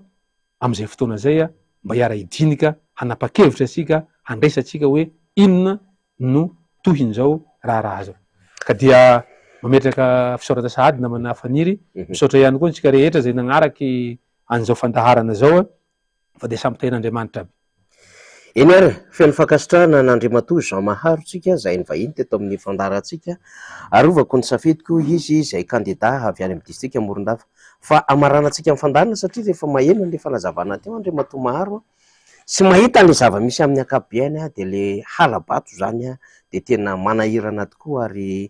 am'izay fotoana zay a mba hiara idinika hanapa-kevitra asika handraisatsika hoe inona no tohin'izao raharaha zao ka dia mametraka fisaorata sahady namana faniry misaotra ihany koa ntsika rehetra zay nagnaraky an'izao fandaharana zao a fa de samy ten'Andriamanitra aby. Eny ary feno fankasitrahana n'Andriamatoa Jean Maharotsika zay ny vahiny teto amin'ny fandarantsika arovako ny safidiko izy zay kandida avy any amin'ny distrika Morondava fa amaranantsika amin'ny fandarana satria rehefa maheno le fanazavana teo Andriamatoa Maharo sy mahita le zava-misy amin'ny akabiany de le halabato zany de tena manahirana tokoa ary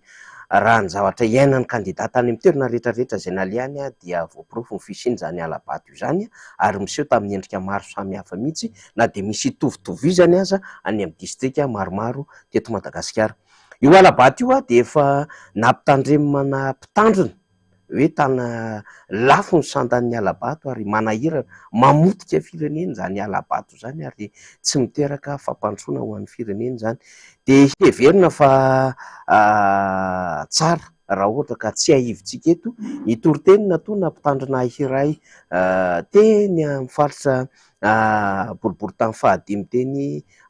raha ny zavatra iainan'ny kandidata any amin'ny toerana rehetrarehetra zay naliany dia voaporofo ny fisiny zany halabato zany ary miseho tamin'ny endrika maro samihafa mihitsy na de misy itovitovizany aza any amin'ny distrika maromaro teto Madagasikara. Io halabato io de efa nampitandremana mpitandrina hoe tana lafo ny sandan'ny halabato ary manahirana mamotika firenena zany halabato zany ary tsy miteraka fampandrosoana ho an'ny firenena zany de heverina fa tsara raha ohatra ka tsy ahivitsika eto itoriteny toa nampitandrina iray teny amin'ny faritra boribory tamin'ny fahadimy teny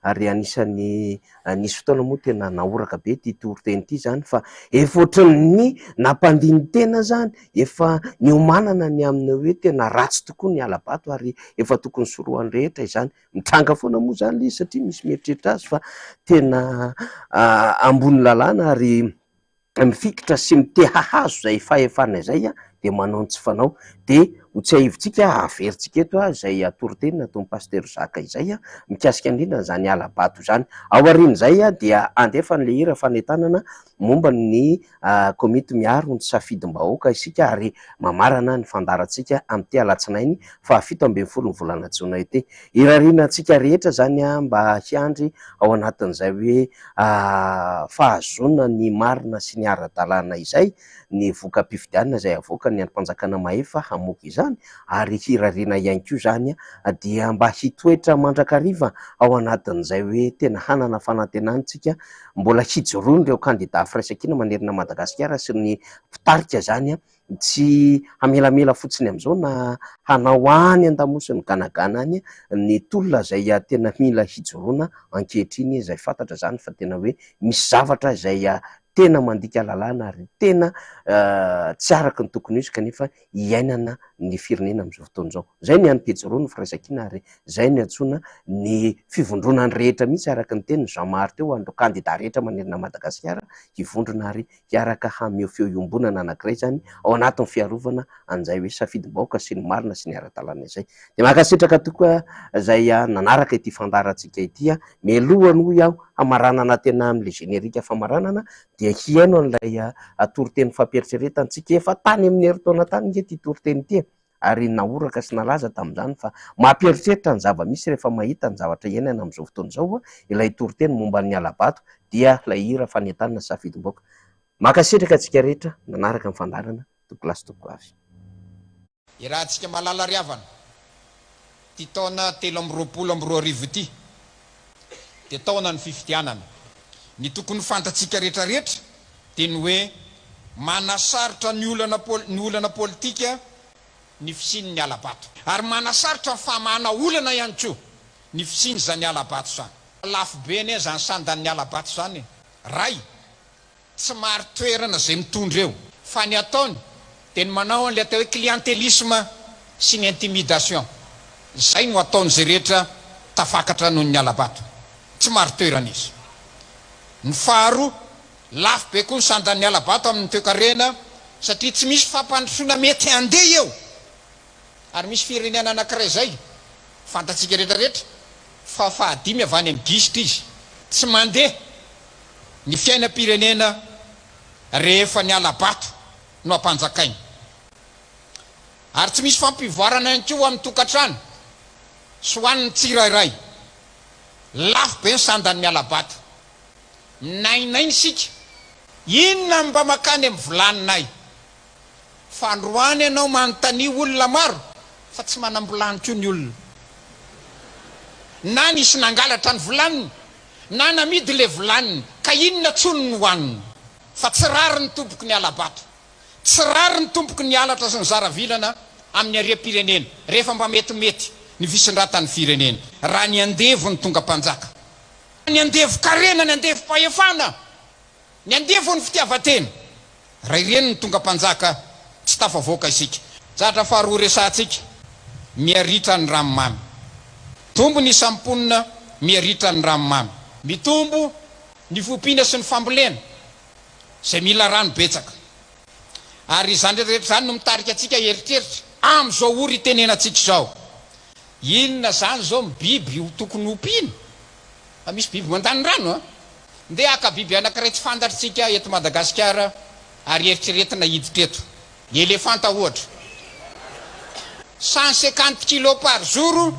ary anisan'ny nisy fotoana moa tena naoraka be ty toriteny ity zany fa efa ohatran'ny nampandiny tena zany efa niomanana ny amin'ny hoe tena ratsy tokoa ny halabato ary efa tokony sorohan'ny rehetra izany mitranga foana moa zany le satria misy mieritreritra azy fa tena ambony lalàna ary mifikitra sy mitehahazo zay fahefana zay de manao tsy fanao de ho tsy ahivitsika averitsika eto zay toriteny nataon'ny pasteur Zaka izay mikasika indrindra zany halabato zany ao aorian'izay dia andefa n'le hira fanentanana momba ny komity miaro ny safidim-bahoaka isika ary mamarana ny fandarantsika amin'ity alatsinainy fa 17 ny volana Jona ity irarianantsika rehetra zany mba hiandry ao anatin'izay hoe fahazona ny marina sy ny ara-dalàna izay ny voka-pifidianana zay avoaka ny anympanjakana mahefa hamoaka izany ary hirariana ihany koa zany dia mba hitoetra mandrakariva ao anatin'izay hoe tena hanana fanantenantsika mbola hijoroany ireo kandida firaisan-kina manerina Madagasikara sy ny mpitarika zany tsy hamelamela fotsiny am'izao na hanao any an-damosiny ganagana any ny tolona zay tena mila hijoroana ankehitriny zay fantatra zany fa tena hoe misy zavatra zay tena mandika lalàna ary tena tsy araka ny tokony izy kanefa iainana ny firenena am'izao fotoana zao zay ny any-pejoroa ny firaisan-kina ary zay ny antsoina ny fivondronany rehetra mihitsy araka ny teny Jean Maharo teo andro kandida rehetra manerina Madagasikara hivondrona ary hiaraka hameo feo iombonana anankiray zany ao anatin'ny fiarovana an'izay hoe safidim-bahoaka sy ny marina sy ny ara-dalàna izay de mahakasitraka tokoa zay nanaraka ity fandarantsika ity mialohany hoy aho hamaranana tena amin'le generika famaranana dia hiaino an'ilay toriteny fampieritsiretantsika efa tany amin'ny heritaona tany nge ty toriteny ity ary naoraka sy nalaza tamin'izany fa mampieritreritra ny zava-misy rehefa mahita ny zavatra iainana am'izao fotoana zao ilay toriteny momba ny halabato dia lay hira fanentanana safidim-bahoaka makasitraka atsika rehetra nanaraka ny fandarana tokolasy toko avy irahantsika malala riavana ty taona 320 ity de taona ny fifidianana ny tokony fantatsika rehetrarehetra de ny hoe manasarotra ny olana politika ny fisiny ny halabato ary manasarotra ny famahana olana ihany koa ny fisiny zany halabato zany lafo be ane zany sandan'ny halabato zany ray tsy maro toerana zay mitondra eo fa ny ataony de ny manao an'le atao hoe clientélisme sy ny intimidation zay no ataony zay rehetra tafakatra noho ny halabato tsy maro toerana izy ny faharoa lafo be koa ny sandan'ny halabato amin'ny toekarena satria tsy misy fampandrosoana mety andeha eo ary misy firenena anankiray zay fantatsika rehetrarehetra fa fahadimy avy any amin'ny gisitra izy tsy mandeha ny fiainam-pirenena rehefa ny halabato no ampanjakainy ary tsy misy fampivoarana ihany koa amin'ny tokantrano sy hoan'ny tsirairay lafo be ny sandan'ny halabato minainainy sika inona mba makany amin'ny volaninay fa androany ianao manontany olona maro fa tsy manambolany koa ny olona na nisy nangalatra ny volaniny na namidy le volaniny ka inona tsony ny hoaniny fa tsy rary ny tomboky ny halabato tsy rary ny tompoky ny alatra sy ny zaravilana amin'ny arem-pirenena rehefa mba metimety ny visindratany firenena raha ny andevo ny tonga mpanjaka, ny andevo karena, ny andevo pahefana, ny andevo ny fitiavatena, raha ireny ny tonga mpanjaka tsy tafavoaka isika. Zatra faharoa resantsika, miaritra ny ranomamy. Tombo ny samponina miaritra ny ranomamy, mitombo ny fompiana sy ny fambolena zay mila rano betsaka. Ary izany rehetra zany no mitarika atsika eritreritra am'izao ory itenenantsika zao. Inona zany zao biby tokony ompiana? Misy biby mandany rano a? Ndeha aka biby anankiray tsy fantatritsika eto Madagasikara ary eritreretina hiditra eto. Ny elefanta ohatra. 150 kilo par jour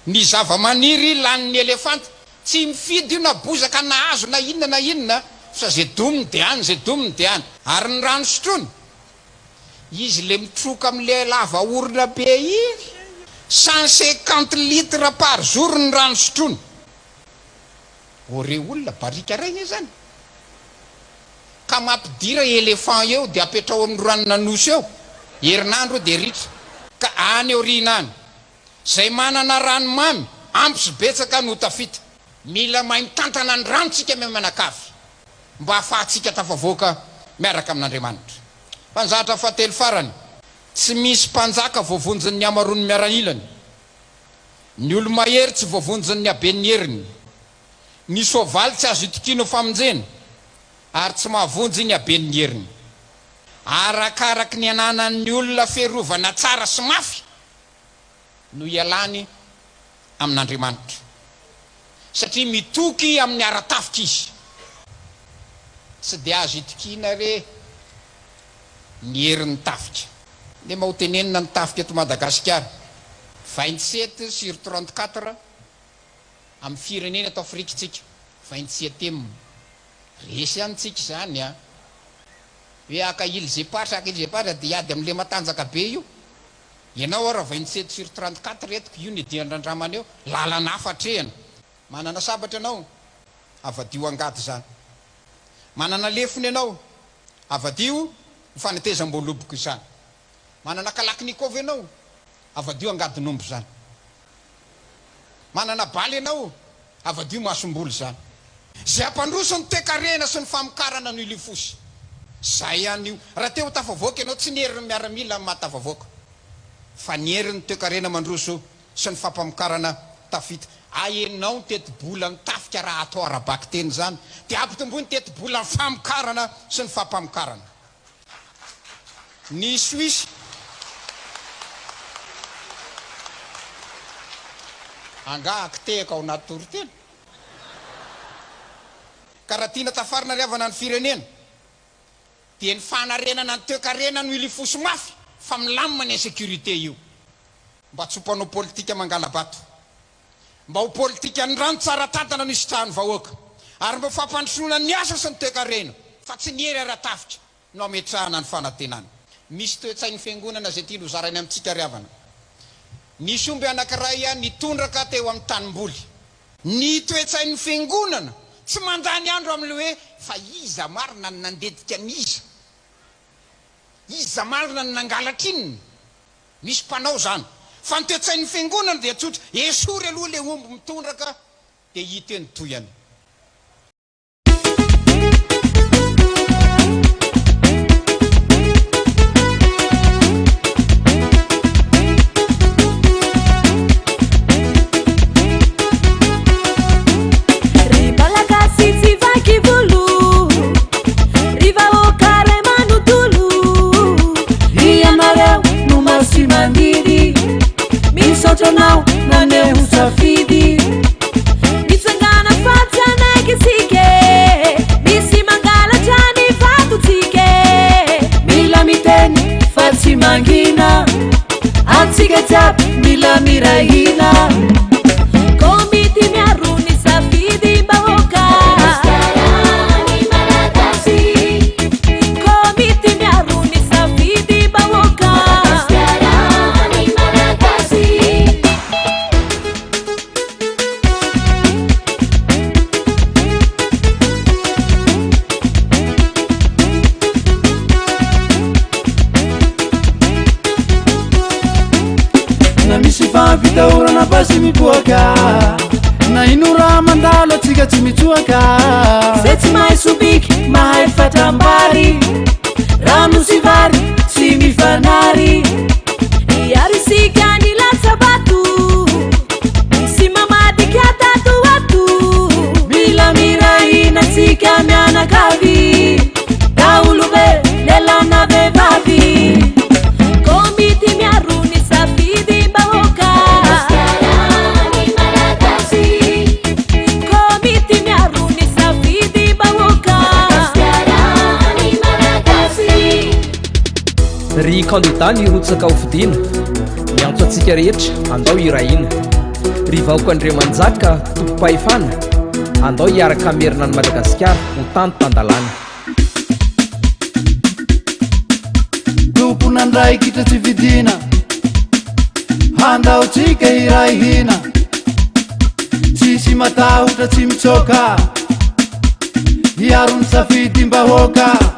ny zava-maniry lanin'ny elefanta, tsy mifidy io na bozaka na hazo na inona fa zay dominy de any, zay dominy de any. Ary ny rano sotrony izy le mitroka am'le lava orina be iny, 150 litres par jour ny rano sotrony. Ore olona barika regny zany ka mampidira elefant eo de apetrao amin'ny rano nanosy eo herinandro de ritra ka any aoriana any. Zay manana rano mamy ampy sy betsaka no tafita, mila mahay mitantana ny ranontsika me manakafy mba ahafahantsika tafavoaka miaraka amin'Andriamanitra. Mpanjatra fahatelo farany, tsy misy mpanjaka voavonjin'ny amarony miarailany, ny olo mahery tsy voavonjin'ny aben'ny heriny, ny soavaly tsy azo itokino famonjena ary tsy mahavonjy ny aben'ny heriny. Arakaraky ny ananan'ny olona ferovana tsara sy mafy no ialany amin'Andriamanitra, satria mitoky amin'ny aratafika izy. Tsy de azo itokina re ny herin'ny tafika. Le mahotenenina ny tafika eto Madagasikara 27/34 amin'ny firenena ato Afrika tsika 27 resy antsika zany a. Hoe aka Ilzepatra de iady amin'le matanjaka be io. Ianao ara 27/34 etiko io ny diandran-dramana eo lalana afatrehana. Manana sabatra ianao, avadio angady zany. Manana lefony ianao, avadio fanatezam-boaloboka izany. Manana kalaknikova ianao, avadio angadinombo zany. Manana baly ianao, avadio masom-boly zany. Zay ampandroso ny toe-karena sy ny famokarana no ilifosy. Zay ihany io. Raha teo tafavoaka ianao tsy nieriny miaramila amin'ny mahatafavoaka, fa nieriny toe-karena mandroso sy ny fampamokarana tafita. Aenao teti-bola ny tafika raha atao arabaky teny zany, de ampitombony teti-bola ny famokarana sy ny fampamokarana. Ny Suisse anga akitehaka ao anaty toritena ka raha tiana tafarina riavana ny firenena dia ny fanarenana ny toe-karena no ilifosy mafy fa milamina ny sécurité io, mba tsy hompanao politika mangala-bato, mba ho politika ny rano tsara tantana no isitrahany vahoaka, ary mba fampandrosoana ny asa sy ny toe-karena fa tsy niery aratafitra no ametrahana ny fanantenana. Misy toe-tsain'ny fiangonana zay tiany ho zarainy amintsika riavana. Nisy omby anankiray nitondraka teo amin'ny tanimboly. Ny toe-tsain'ny fiangonana tsy mandany andro amin'le hoe fa iza marina ny nandedika an'iza, iza marina ny nangalatra inona. Misy mpanao zany. Fa ny toe-tsain'ny fiangonana dia tsotra esory aloha le omby mitondraka dia hita eny toyany. Não, na nem o safidi, me sangana fácil. ino raha mandalo atsika tsy mitsoaka se tsy mahay sobiky mahay fatambary rano sy vary tsy mifanary iarisika ny latsabato sy mamadiky atatoato mila mirahina tsika mianakavy daolobe lelana vehivavy komity miarony safidy mbahoaka komity miarony safidy mbahoaka ry candidat ny rotsaka ho fidina miantso atsika rehetra andao irahina ry vahoaka andriamanjaka tompo-pahefana andao hiaraka amerina ny Madagasikara ho tany tandalana tomponandraikitra tsy vidina handao tsika irahina tsisy matahotra tsy mitsoka hiarony safidy mbahoaka